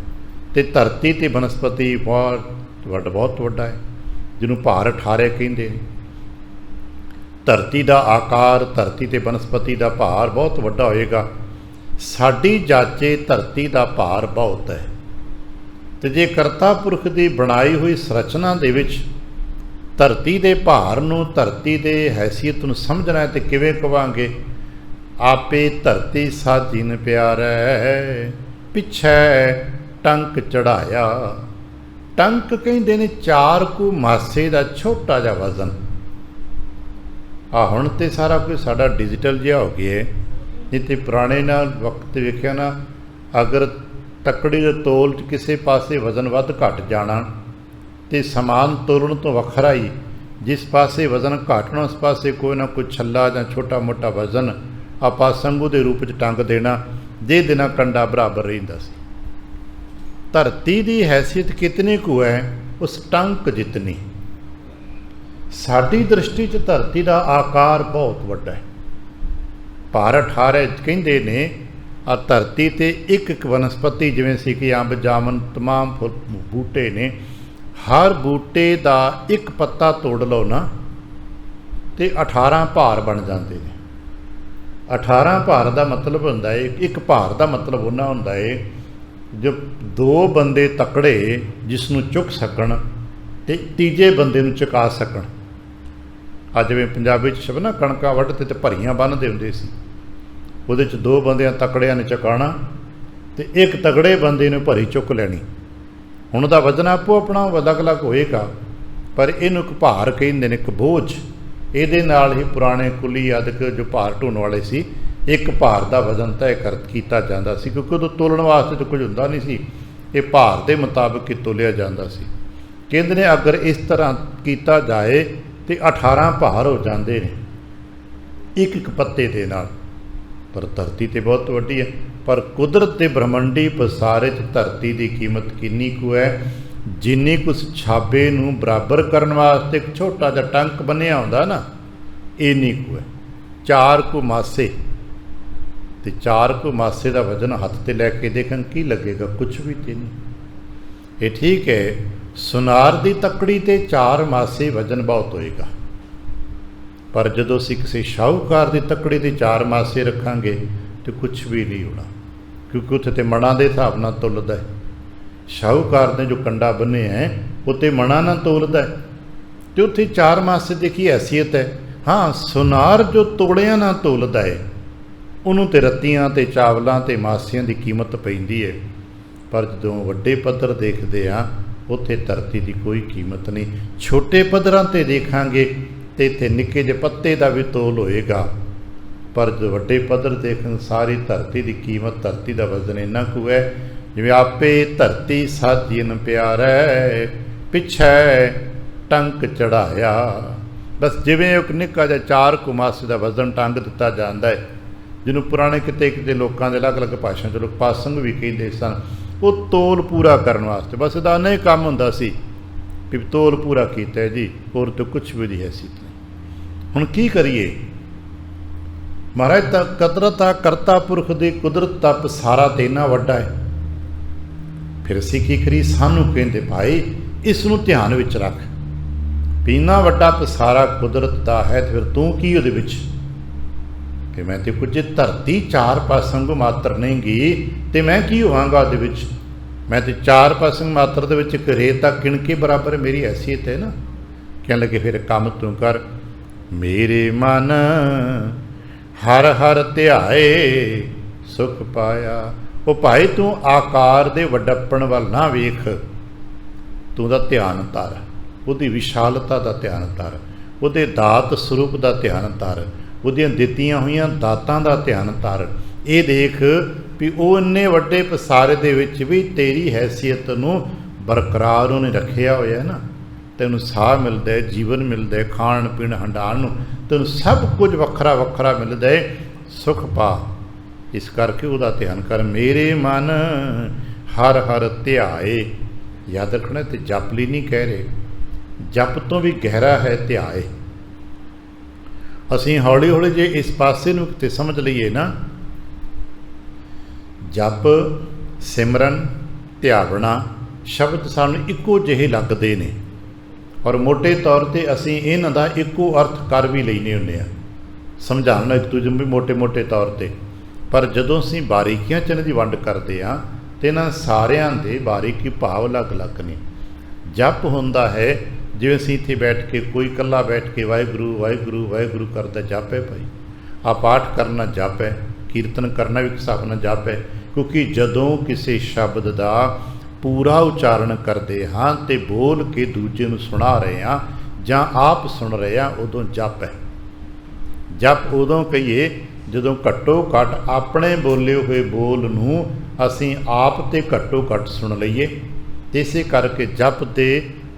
तो धरती ते बनस्पति बहुत वड्डा है, जिन्हों भार 18 कहिंदे ने। धरती का आकार, धरती ते बनस्पति का भार बहुत वड्डा होएगा। साडी जाचे धरती का भार बहुत है। तो जे करता पुरख की बनाई हुई संरचना दे विच धरती के भार नूं, धरती के हैसियत नूं समझना है, तो किवें कहांगे? आपे धरती साजिन प्यारै, पिछै टंक चढ़ाया। टंक कहिंदे ने 4 कु मासे का छोटा जिहा वजन। हुण तो सारा कुछ साडा डिजिटल जिहा हो गया है, नहीं तो पुराने ना वक्त वेखिया ना, अगर तकड़ी दे तोल च किसी पासे वजन वध घट जाना तो समान तोलन तो वखरा ही, जिस पासे वजन घटना उस पासे कोई ना कोई छला या छोटा मोटा वजन आपां संगू के रूप में टंग देना, जे देना कंडा बराबर रहिंदा सी। धरती की हैसियत कितनी कु है? उस टंक जितनी। साडी दृष्टि च धरती का आकार बहुत वड्डा है। भार 18 कहिंदे ने। आ धरती ते एक वनस्पति जिवें सी कि अंब जामन तमाम फुल बूटे ने, हर बूटे का एक पत्ता तोड़ लो ना तो 18 भार बन जाते हैं। 18 भार का मतलब हुंदा है, एक भार का मतलब उन्ना हुंदा है जो 2 बंदे तकड़े जिसनों चुक सकन ते तीजे बंदे नूं चुका सकन। अज जिवें पंजाबी च शब्द ना कणकां वढते ते भरियां बन्नदे हुंदे सी, ਉਹਦੇ 'ਚ 2 ਬੰਦਿਆਂ ਤਕੜਿਆਂ ਨੇ ਚਕਾਣਾ ਤੇ ਇੱਕ ਤਗੜੇ ਬੰਦੇ ਨੇ ਭਰੀ ਚੁੱਕ ਲੈਣੀ। ਹੁਣ ਦਾ ਵਜ਼ਨ ਆਪੋ ਆਪਣਾ ਅਲੱਗ-ਅਲੱਗ ਹੋਏਗਾ, ਪਰ ਇਹਨੂੰ ਇੱਕ ਭਾਰ ਕਹਿੰਦੇ ਨੇ, ਇੱਕ ਬੋਝ। ਇਹਦੇ ਨਾਲ ਹੀ ਪੁਰਾਣੇ ਕੁਲੀ ਆਦਿਕ ਜੋ ਭਾਰ ਢੋਣ ਵਾਲੇ ਸੀ, ਇੱਕ ਭਾਰ ਦਾ ਵਜ਼ਨ ਤੈਅ ਕੀਤਾ ਜਾਂਦਾ ਸੀ, ਕਿਉਂਕਿ ਉਦੋਂ ਤੋਲਣ ਵਾਸਤੇ ਤਾਂ ਕੁਝ ਹੁੰਦਾ ਨਹੀਂ ਸੀ, ਇਹ ਭਾਰ ਦੇ ਮੁਤਾਬਕ ਹੀ ਤੋਲਿਆ ਜਾਂਦਾ ਸੀ। ਕਹਿੰਦੇ ਨੇ ਅਗਰ ਇਸ ਤਰ੍ਹਾਂ ਕੀਤਾ ਜਾਏ ਤੇ 18 ਭਾਰ ਹੋ ਜਾਂਦੇ ਨੇ ਇੱਕ ਇੱਕ ਪੱਤੇ ਦੇ ਨਾਲ। पर धरती तो बहुत वड्डी है, पर कुदरत के ब्रह्मंडी पसारे धरती की कीमत किन्नी कु है, जिन्नी कुछ छाबे नूं बराबर करने वास्ते एक छोटा जिहा टंक बनिया हुंदा ना, इन्नी कु है। 4 कु मासे, तो 4 कु मासे का वजन हथ ते लैके देखन की लगेगा? कुछ भी तो नहीं। ये ठीक है, सुनार की तकड़ी ते 4 मासे वजन बहुत होएगा, पर जदों असीं किसी शाहूकार की तकड़ी के 4 मासे रखांगे तो कुछ भी नहीं होना, क्योंकि उत्थे तो मणा के हिसाब नाल तुलदा है। शाहूकार ने जो कंडा बने हैं वो तो मणा नाल तोलदा है, तो उत्थे 4 मासे की की हैसीयत है। हाँ, सुनार जो तोड़िया नाल तोलदा है उन्होंने तो रत्तियां ते चावलों ते मासियां की कीमत पैंदी है, पर जो वड्डे पद्धर देखते हाँ उत्थे धरती की कोई कीमत नहीं। छोटे पद्धरां ते देखांगे तो इत्थे निक्के जे पत्ते का भी तोल होएगा, पर जो वड्डे पद्धर देखन सारी धरती की कीमत, धरती का वजन इन्ना कु है जिवें आपे धरती साजिन प्यारै पिछै टंक चढ़ाया। बस जिवें एक निक्का जिहा 4 कुमासे का वजन टंग दिता जाता है, जिन्होंने पुराने किते किते लोगों के अलग अलग भाषा च लोग पासंग भी कहते सन, वो तोल पूरा करने वास्ते बस इदा नहीं काम हुंदा सी कि तोल पूरा किया जी, और तो कुछ भी नहीं हैसीयत नहीं। हुण की करिए महाराज, कदरत आ करता पुरख दी कुदरत तप सारा ते इन्ना वड्डा है, फिर असीं की करिए? सानू कहंदे भाई इसनूं ध्यान विच रख, भी इन्ना वड्डा पसारा कुदरत दा है तो फिर तू की उहदे विच? कि मैं तो कुछ धरती 4 पासों को मात्र नहीं गी तो मैं की होवांगा उहदे विच? मैं तो 4 पासों मात्र दे विच एक रेत तक किणके बराबर मेरी हैसीयत है ना। कहने लगे फिर काम तू कर, मेरे मन हर हर ध्याए सुख पाया। वो भाई तू आकार दे वड्डप्पण वल ना वेख, तू दा ध्यान धर, उहदी विशालता का ध्यान धर, उहदे दात स्वरूप का ध्यान धर, उहदियां दित्तियां होईयां दातां दा ध्यान धर। ये देख भी वो इन्ने वड्डे पसारे दे विच भी तेरी हैसीयत नूं बरकरार उन्हें रखिया होया है ना। तैनूं साह मिलदा है, जीवन मिलदा है, खाण पीण हंडाण नूं तैनूं सब कुछ वखरा वखरा मिलदा है, सुख पा। इस करके उहदा ध्यान कर, मेरे मन हर हर ध्याए। याद रखना ते जपली नहीं कह रहे, जप तो भी गहरा है ध्याए। असीं हौली हौली जे इस पासे नूं किते समझ लईए ना, जप सिमरन ध्यावना शब्द सानूं इक्को जिहे लगदे ने, और मोटे तौर पर असीं इन्हां दा इक्को अर्थ कर भी लैने हुंदे आ, समझाउण एक दूजे नूं भी मोटे मोटे तौर पर। पर जदों असीं बारीकियां च इन्हां दी वंड करदे आ ते इन्हां सारियां दे बारीकी भाव अलग अलग ने। जप हुंदा है जिवें असीं इत्थे बैठ के कोई कल्ला बैठ के वाहिगुरू वाहिगुरू वाहिगुरू करदा, जप है भाई। आ पाठ करना जप है, कीर्तन करना भी एक हिसाब नाल जप है, क्योंकि जदों किसी शब्द का पूरा उच्चारण करते हाँ तो बोल के दूजे नूं सुना रहे हाँ जां आप सुन रहे हैं, उदों जप है। जप उदों कहिए जदों घट्टो घट अपने बोले हुए बोल नूं असीं आप ते घट्टो घट सुन लईए। इसे करके जप के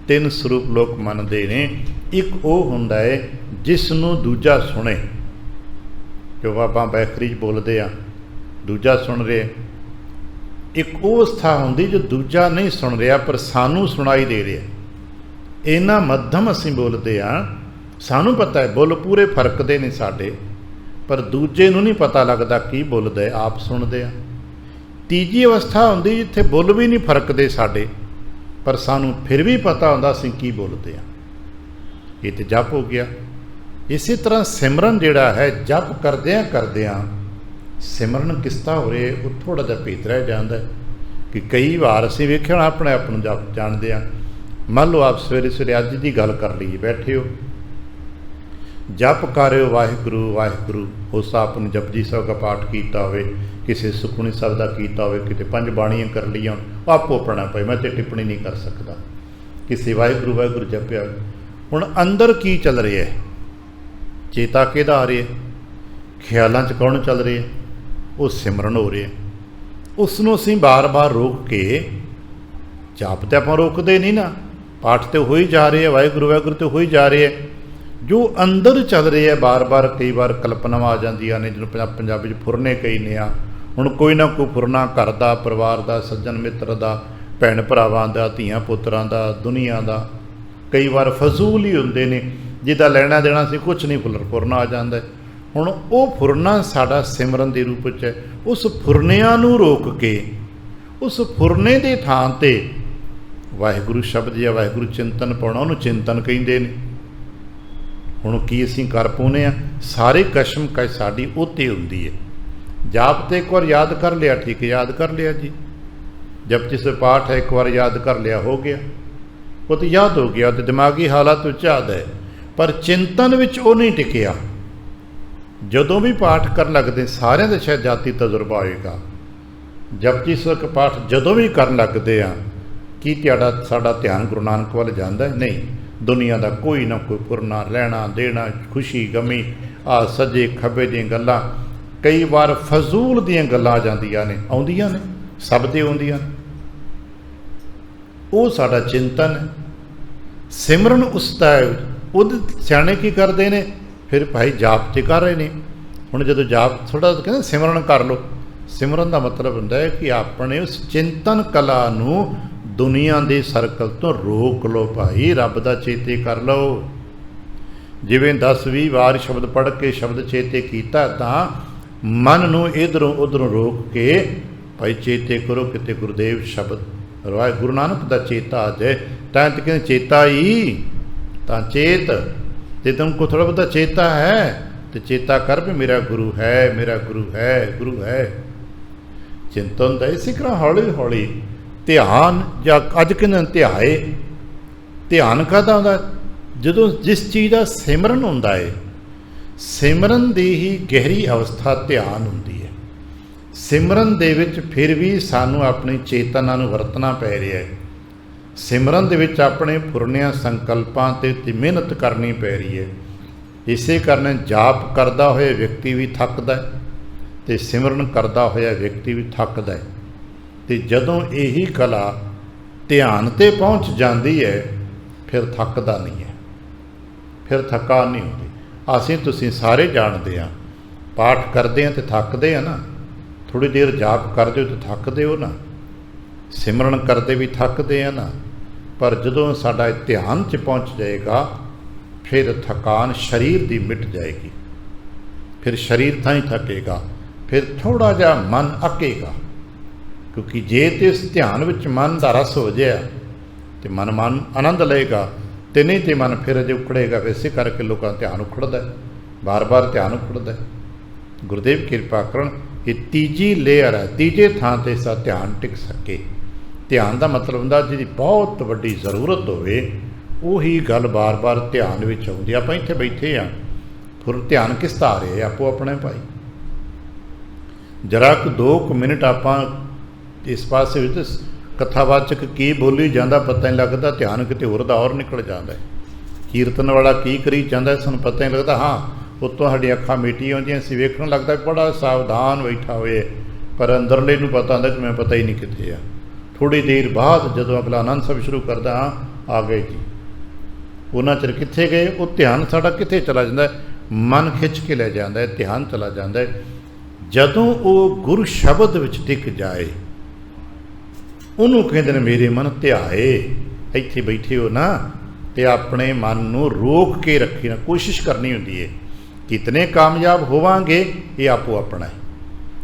3 स्वरूप लोग मनते हैं। एक वो हुंदा है जिसनूं दूजा सुने, जो बाबा बैखरी बोलते हैं दूजा सुन रहे। एक वो अवस्था होंदी जो दूजा नहीं सुन रहा पर सानू सुनाई दे रहा। इन्ना मध्यम असीं बोलते हाँ, सानू पता है बुल पूरे फरकते ने साडे, पर दूजे नूं नहीं पता लगता की बोलदा है, आप सुनते हैं। तीजी अवस्था होंदी जिथे बुल भी नहीं फरकते साडे, पर सानू फिर भी पता होंदा असीं की बोलते हैं। ये तो जप हो गया। इसी तरह सिमरन जिहड़ा है जप करदियां सिमरन किसता हो रहा वो थोड़ा जिहा भेत रह जाता है कि कई बार असीं वेखिआ होणा अपने आप नूं जप जानते हैं। मान लो आप सवेरे सवेरे अज की गल कर लीए, बैठे हो जप कर रहे हो वाहिगुरू वाहिगुरू, उस आपने जपजी साहब का पाठ किया होवे, किसी सुखमनी साहब का किया होवे, किते 5 बाणियां कर लिया आपो अपना भाई, मैं तो टिप्पणी नहीं कर सकता। किसी वाहिगुरू वाहिगुरू जपिया, हुण अंदर की चल रहा है, चेता किहदा आ रही है, ख्यालों च कौन चल रहे है, वो सिमरन हो रहा है। उसनों असीं बार बार रोक के, जाप तो आपां रोकते नहीं ना, पाठ तो हो ही जा रहे हैं, वाहिगुरू वाहिगुरू तो हो ही जा रहे हैं। जो अंदर चल रहे है बार बार कई बार कल्पनावां आ जांदियां ने, जिन्होंने पंजाबी च फुरने कई ने आ। हुण कोई ना कोई फुरना घर का, परिवार का, सज्जन मित्र का, भैन भरावां का, धीआं पुत्रां का, दुनिया का, कई बार फजूल ही हुंदे ने, जिहदा लेना देना सी कुछ नहीं, फुरना आ जाता है। हुण वो फुरना साडा सिमरन के रूप च है। उस फुरनिਆਂ नूं रोक के उस फुरने के थां ते वाहिगुरू शब्द या वाहिगुरू चिंतन पाउणा, उहनूं चिंतन कहिंदे ने। ਹੁਣ ਕੀ ਅਸੀਂ ਕਰ ਪਾਉਂਦੇ ਹਾਂ? ਸਾਰੀ ਕਸ਼ਮਕਸ਼ ਸਾਡੀ ਉੱਤੇ ਹੁੰਦੀ ਹੈ। ਜਾਪ ਤੇ ਇੱਕ ਵਾਰ ਯਾਦ ਕਰ ਲਿਆ, ਠੀਕ, ਯਾਦ ਕਰ ਲਿਆ ਜੀ। ਜਪਜੀ ਸਾਹਿਬ ਪਾਠ ਹੈ, ਇੱਕ ਵਾਰ ਯਾਦ ਕਰ ਲਿਆ, ਹੋ ਗਿਆ, ਉਹ ਤਾਂ ਯਾਦ ਹੋ ਗਿਆ, ਉਹ ਤਾਂ ਦਿਮਾਗੀ ਹਾਲਾਤ ਵਿੱਚ ਯਾਦ ਹੈ, ਪਰ ਚਿੰਤਨ ਵਿੱਚ ਉਹ ਨਹੀਂ ਟਿਕਿਆ। ਜਦੋਂ ਵੀ ਪਾਠ ਕਰਨ ਲੱਗਦੇ, ਸਾਰਿਆਂ ਦਾ ਸ਼ਾਇਦ ਜਾਤੀ ਤਜਰਬਾ ਹੋਏਗਾ, ਜਪਜੀ ਸਾਹਿਬ ਪਾਠ ਜਦੋਂ ਵੀ ਕਰਨ ਲੱਗਦੇ ਆ, ਕੀ ਸਾਡਾ ਧਿਆਨ ਗੁਰੂ ਨਾਨਕ ਵੱਲ ਜਾਂਦਾ ਹੈ? ਨਹੀਂ। ਦੁਨੀਆ ਦਾ ਕੋਈ ਨਾ ਕੋਈ ਪੁਰਨਾ, ਲੈਣਾ ਦੇਣਾ, ਖੁਸ਼ੀ ਗਮੀ, ਆ ਸੱਜੇ ਖੱਬੇ ਦੀਆਂ ਗੱਲਾਂ, ਕਈ ਵਾਰ ਫਜ਼ੂਲ ਦੀਆਂ ਗੱਲਾਂ ਆ ਜਾਂਦੀਆਂ ਨੇ, ਆਉਂਦੀਆਂ ਨੇ, ਸਭ ਦੇ ਆਉਂਦੀਆਂ ਨੇ। ਉਹ ਸਾਡਾ ਚਿੰਤਨ ਹੈ। ਸਿਮਰਨ ਉਸਦਾ ਹੈ। ਉਹਦੇ ਸਿਆਣੇ ਕੀ ਕਰਦੇ ਨੇ? ਫਿਰ ਭਾਈ ਜਾਪ ਤੇ ਕਰ ਰਹੇ ਨੇ। ਹੁਣ ਜਦੋਂ ਜਾਪ ਥੋੜ੍ਹਾ ਕਹਿੰਦੇ ਸਿਮਰਨ ਕਰ ਲਓ, ਸਿਮਰਨ ਦਾ ਮਤਲਬ ਹੁੰਦਾ ਹੈ ਕਿ ਆਪਣੇ ਉਸ ਚਿੰਤਨ ਕਲਾ ਨੂੰ ਦੁਨੀਆ ਦੇ ਸਰਕਲ ਤੋਂ ਰੋਕ ਲਓ ਭਾਈ, ਰੱਬ ਦਾ ਚੇਤੇ ਕਰ ਲਓ। ਜਿਵੇਂ 10-20 ਵਾਰ ਸ਼ਬਦ ਪੜ੍ਹ ਕੇ ਸ਼ਬਦ ਚੇਤੇ ਕੀਤਾ, ਤਾਂ ਮਨ ਨੂੰ ਇੱਧਰੋਂ ਉੱਧਰੋਂ ਰੋਕ ਕੇ ਭਾਈ ਚੇਤੇ ਕਰੋ ਕਿਤੇ ਗੁਰਦੇਵ ਸ਼ਬਦ ਰਵਾਏ, ਗੁਰੂ ਨਾਨਕ ਦਾ ਚੇਤਾ ਆ ਜਾਏ। ਤਾਂ ਕਹਿੰਦੇ ਚੇਤਾ ਹੀ ਤਾਂ ਚੇਤ, ਤੇ ਤੁਮਕੋ ਥੋੜ੍ਹਾ ਬਹੁਤਾ ਚੇਤਾ ਹੈ ਤੇ ਚੇਤਾ ਕਰ ਵੀ ਮੇਰਾ ਗੁਰੂ ਹੈ, ਮੇਰਾ ਗੁਰੂ ਹੈ, ਗੁਰੂ ਹੈ। ਚਿੰਤਨ ਦਾ ਇਸੇ ਤਰ੍ਹਾਂ ਹੌਲੀ ਹੌਲੀ ਧਿਆਨ, ਜਾਂ ਅੱਜ ਕਹਿੰਦੇ ਧਿਆਏ, ਧਿਆਨ ਕਾਹਦਾ ਹੁੰਦਾ? ਜਦੋਂ ਜਿਸ ਚੀਜ਼ ਦਾ ਸਿਮਰਨ ਹੁੰਦਾ ਹੈ, ਸਿਮਰਨ ਦੀ ਹੀ ਗਹਿਰੀ ਅਵਸਥਾ ਧਿਆਨ ਹੁੰਦੀ ਹੈ। ਸਿਮਰਨ ਦੇ ਵਿੱਚ ਫਿਰ ਵੀ ਸਾਨੂੰ ਆਪਣੀ ਚੇਤਨਾ ਨੂੰ ਵਰਤਣਾ ਪੈ ਰਿਹਾ ਹੈ। ਸਿਮਰਨ ਦੇ ਵਿੱਚ ਆਪਣੇ ਪੁਰਨਿਆਂ ਸੰਕਲਪਾਂ 'ਤੇ ਮਿਹਨਤ ਕਰਨੀ ਪੈ ਰਹੀ ਹੈ। ਇਸੇ ਕਾਰਨ ਜਾਪ ਕਰਦਾ ਹੋਇਆ ਵਿਅਕਤੀ ਵੀ ਥੱਕਦਾ ਹੈ ਅਤੇ ਸਿਮਰਨ ਕਰਦਾ ਹੋਇਆ ਵਿਅਕਤੀ ਵੀ ਥੱਕਦਾ ਹੈ। ਅਤੇ ਜਦੋਂ ਇਹੀ ਕਲਾ ਧਿਆਨ 'ਤੇ ਪਹੁੰਚ ਜਾਂਦੀ ਹੈ, ਫਿਰ ਥੱਕਦਾ ਨਹੀਂ ਹੈ, ਫਿਰ ਥਕਾਨ ਨਹੀਂ ਹੁੰਦੀ। ਅਸੀਂ ਤੁਸੀਂ ਸਾਰੇ ਜਾਣਦੇ ਹਾਂ, ਪਾਠ ਕਰਦੇ ਹਾਂ ਅਤੇ ਥੱਕਦੇ ਹਾਂ ਨਾ, ਥੋੜ੍ਹੀ ਦੇਰ ਜਾਪ ਕਰਦੇ ਹੋ ਤਾਂ ਥੱਕਦੇ ਹੋ ਨਾ, ਸਿਮਰਨ ਕਰਦੇ ਵੀ ਥੱਕਦੇ ਆ ਨਾ, ਪਰ ਜਦੋਂ ਸਾਡਾ ਧਿਆਨ 'ਚ ਪਹੁੰਚ ਜਾਏਗਾ, ਫਿਰ ਥਕਾਨ ਸਰੀਰ ਦੀ ਮਿਟ ਜਾਏਗੀ, ਫਿਰ ਸਰੀਰ ਤਾਂ ਹੀ ਥੱਕੇਗਾ, ਫਿਰ ਥੋੜ੍ਹਾ ਜਿਹਾ ਮਨ ਅੱਕੇਗਾ। ਕਿਉਂਕਿ ਜੇ ਤਾਂ ਇਸ ਧਿਆਨ ਵਿੱਚ ਮਨ ਦਾ ਰਸ ਹੋ ਜਾਏ ਅਤੇ ਮਨ ਆਨੰਦ ਲਏਗਾ, ਅਤੇ ਨਹੀਂ ਤਾਂ ਮਨ ਫਿਰ ਅਜੇ ਉਖੜੇਗਾ। ਇਸੇ ਕਰਕੇ ਲੋਕਾਂ ਦਾ ਧਿਆਨ ਉਖੜਦਾ, ਬਾਰ-ਬਾਰ ਧਿਆਨ ਉਖੜਦਾ। ਗੁਰਦੇਵ ਕਿਰਪਾ ਕਰਨ, ਇਹ ਤੀਜੀ ਲੇਅਰ ਹੈ, ਤੀਜੇ ਥਾਂ 'ਤੇ ਇਸਦਾ ਧਿਆਨ ਟਿਕ ਸਕੇ। ਧਿਆਨ ਦਾ ਮਤਲਬ ਹੁੰਦਾ ਜਿਹਦੀ ਬਹੁਤ ਵੱਡੀ ਜ਼ਰੂਰਤ ਹੋਵੇ, ਉਹੀ ਗੱਲ ਬਾਰ-ਬਾਰ ਧਿਆਨ ਵਿੱਚ ਆਉਂਦੀ। ਆਪਾਂ ਇੱਥੇ ਬੈਠੇ ਹਾਂ, ਫਿਰ ਧਿਆਨ ਕਿਸ ਦਾ ਆ ਰਿਹਾ? ਆਪੋ ਆਪਣੇ ਭਾਈ। ਜਰਾ ਕੁ 2 ਮਿੰਟ ਆਪਾਂ ਇਸ ਪਾਸੇ ਵਿੱਚ ਕਥਾਵਾਚਕ ਕੀ ਬੋਲੀ ਜਾਂਦਾ ਪਤਾ ਨਹੀਂ ਲੱਗਦਾ, ਧਿਆਨ ਕਿਤੇ ਹੋਰ ਦਾ ਹੋਰ ਨਿਕਲ ਜਾਂਦਾ। ਕੀਰਤਨ ਵਾਲਾ ਕੀ ਕਰੀ ਜਾਂਦਾ ਸਾਨੂੰ ਪਤਾ ਨਹੀਂ ਲੱਗਦਾ। ਹਾਂ, ਉੱਤੋਂ ਸਾਡੀਆਂ ਅੱਖਾਂ ਮੀਟੀ ਆਉਂਦੀਆਂ, ਅਸੀਂ ਵੇਖਣ ਲੱਗਦਾ ਬੜਾ ਸਾਵਧਾਨ ਬੈਠਾ ਹੋਏ, ਪਰ ਅੰਦਰਲੇ ਨੂੰ ਪਤਾ ਹੁੰਦਾ ਕਿ ਮੈਂ ਪਤਾ ਹੀ ਨਹੀਂ ਕਿੱਥੇ ਆ। ਥੋੜ੍ਹੀ ਦੇਰ ਬਾਅਦ ਜਦੋਂ ਅਗਲਾ ਆਨੰਦ ਸਾਹਿਬ ਸ਼ੁਰੂ ਕਰਦਾ, ਹਾਂ ਆ ਗਏ ਜੀ, ਉਹਨਾਂ ਚਿਰ ਕਿੱਥੇ ਗਏ? ਉਹ ਧਿਆਨ ਸਾਡਾ ਕਿੱਥੇ ਚਲਾ ਜਾਂਦਾ? ਮਨ ਖਿੱਚ ਕੇ ਲੈ ਜਾਂਦਾ ਹੈ, ਧਿਆਨ ਚਲਾ ਜਾਂਦਾ ਹੈ। ਜਦੋਂ ਉਹ ਗੁਰੂ ਸ਼ਬਦ ਵਿੱਚ ਟਿਕ ਜਾਏ, ਉਹਨੂੰ ਕਹਿੰਦੇ ਨੇ ਮੇਰੇ ਮਨ ਧਿਆਏ। ਇੱਥੇ ਬੈਠੇ ਹੋ ਨਾ, ਅਤੇ ਆਪਣੇ ਮਨ ਨੂੰ ਰੋਕ ਕੇ ਰੱਖੀ ਨਾ, ਕੋਸ਼ਿਸ਼ ਕਰਨੀ ਹੁੰਦੀ ਹੈ। ਕਿਤਨੇ ਕਾਮਯਾਬ ਹੋਵਾਂਗੇ ਇਹ ਆਪੋ ਆਪਣਾ ਹੈ।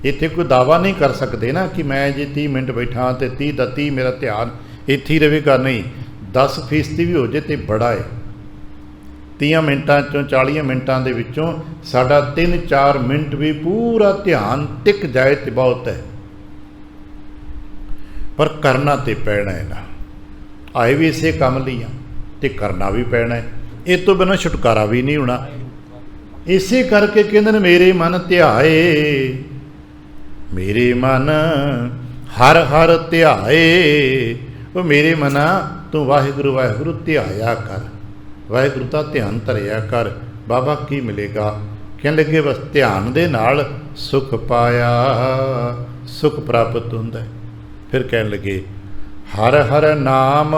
ਇੱਥੇ ਕੋਈ ਦਾਅਵਾ ਨਹੀਂ ਕਰ ਸਕਦੇ ਨਾ ਕਿ ਮੈਂ ਜੇ 30 ਮਿੰਟ ਬੈਠਾ ਅਤੇ 30 ਦਾ 30 ਮੇਰਾ ਧਿਆਨ ਇੱਥੇ ਹੀ ਰਹੇਗਾ। ਨਹੀਂ, 10% ਵੀ ਹੋ ਜੇ ਤਾਂ ਬੜਾ ਹੈ। 30 ਮਿੰਟਾਂ 'ਚੋਂ 40 ਮਿੰਟਾਂ ਦੇ ਵਿੱਚੋਂ ਸਾਡਾ 3-4 ਮਿੰਟ ਵੀ ਪੂਰਾ ਧਿਆਨ ਟਿਕ ਜਾਏ ਤਾਂ ਬਹੁਤ ਹੈ। ਪਰ ਕਰਨਾ ਤੇ ਪੈਣਾ ਹੈ ਨਾ, ਆਏ ਵੀ ਇਸੇ ਕੰਮ ਲਈ ਆ ਅਤੇ ਕਰਨਾ ਵੀ ਪੈਣਾ ਹੈ। ਇਹ ਤੋਂ ਬਿਨਾਂ ਛੁਟਕਾਰਾ ਵੀ ਨਹੀਂ ਹੋਣਾ। ਇਸੇ ਕਰਕੇ ਕਹਿੰਦੇ ਨੇ ਮੇਰੇ ਮਨ ਧਿਆਏ, ਮੇਰੇ ਮਨ ਹਰ ਹਰ ਧਿਆਏ। ਉਹ ਮੇਰੇ ਮਨਾ ਤੂੰ ਵਾਹਿਗੁਰੂ ਵਾਹਿਗੁਰੂ ਧਿਆਇਆ ਕਰ, ਵਾਹਿਗੁਰੂ ਦਾ ਧਿਆਨ ਧਰਿਆ ਕਰ। ਬਾਬਾ ਕੀ ਮਿਲੇਗਾ? ਕਹਿਣ ਲੱਗੇ ਬਸ ਧਿਆਨ ਦੇ ਨਾਲ ਸੁਖ ਪਾਇਆ, ਸੁਖ ਪ੍ਰਾਪਤ ਹੁੰਦਾ। ਫਿਰ ਕਹਿਣ ਲੱਗੇ ਹਰ ਹਰ ਨਾਮ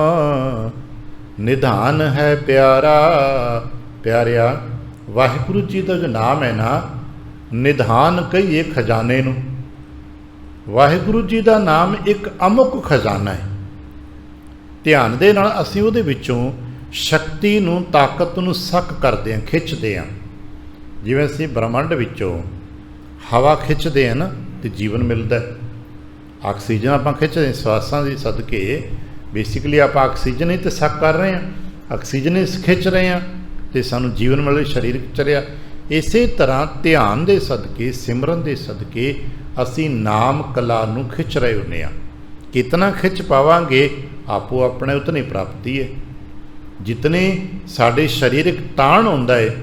ਨਿਧਾਨ ਹੈ ਪਿਆਰਾ। ਪਿਆਰਿਆ, ਵਾਹਿਗੁਰੂ ਜੀ ਦਾ ਜੋ ਨਾਮ ਹੈ ਨਾ, ਨਿਧਾਨ ਕਹੀਏ ਖਜ਼ਾਨੇ ਨੂੰ। ਵਾਹਿਗੁਰੂ ਜੀ ਦਾ ਨਾਮ ਇੱਕ ਅਮੁੱਕ ਖਜ਼ਾਨਾ ਹੈ। ਧਿਆਨ ਦੇ ਨਾਲ ਅਸੀਂ ਉਹਦੇ ਵਿੱਚੋਂ ਸ਼ਕਤੀ ਨੂੰ, ਤਾਕਤ ਨੂੰ ਸੱਕ ਕਰਦੇ ਹਾਂ, ਖਿੱਚਦੇ ਹਾਂ। ਜਿਵੇਂ ਅਸੀਂ ਬ੍ਰਹਮੰਡ ਵਿੱਚੋਂ ਹਵਾ ਖਿੱਚਦੇ ਹਾਂ ਨਾ, ਅਤੇ ਜੀਵਨ ਮਿਲਦਾ। ਆਕਸੀਜਨ ਆਪਾਂ ਖਿੱਚਦੇ ਹਾਂ ਸਵਾਸਾਂ ਦੀ ਸਦਕੇ। ਬੇਸਿਕਲੀ ਆਪਾਂ ਆਕਸੀਜਨ ਹੀ ਤਾਂ ਸੱਕ ਕਰ ਰਹੇ ਹਾਂ, ਆਕਸੀਜਨ ਹੀ ਖਿੱਚ ਰਹੇ ਹਾਂ, ਤੇ ਸਾਨੂੰ ਜੀਵਨ ਮਿਲੇ, ਸਰੀਰਕ ਚਰਿਆ। ਇਸੇ ਤਰ੍ਹਾਂ ਧਿਆਨ ਦੇ ਸਦਕੇ, ਸਿਮਰਨ ਦੇ ਸਦਕੇ ਅਸੀਂ ਨਾਮ ਕਲਾ ਨੂੰ ਖਿੱਚ ਰਹੇ ਹੁੰਦੇ ਹਾਂ। ਕਿਤਨਾ ਖਿੱਚ ਪਾਵਾਂਗੇ, ਆਪੋ ਆਪਣੇ ਉਤਨੀ ਪ੍ਰਾਪਤੀ ਹੈ। ਜਿਤਨੇ ਸਾਡੇ ਸਰੀਰਕ ਤਾਣ ਹੁੰਦਾ ਹੈ,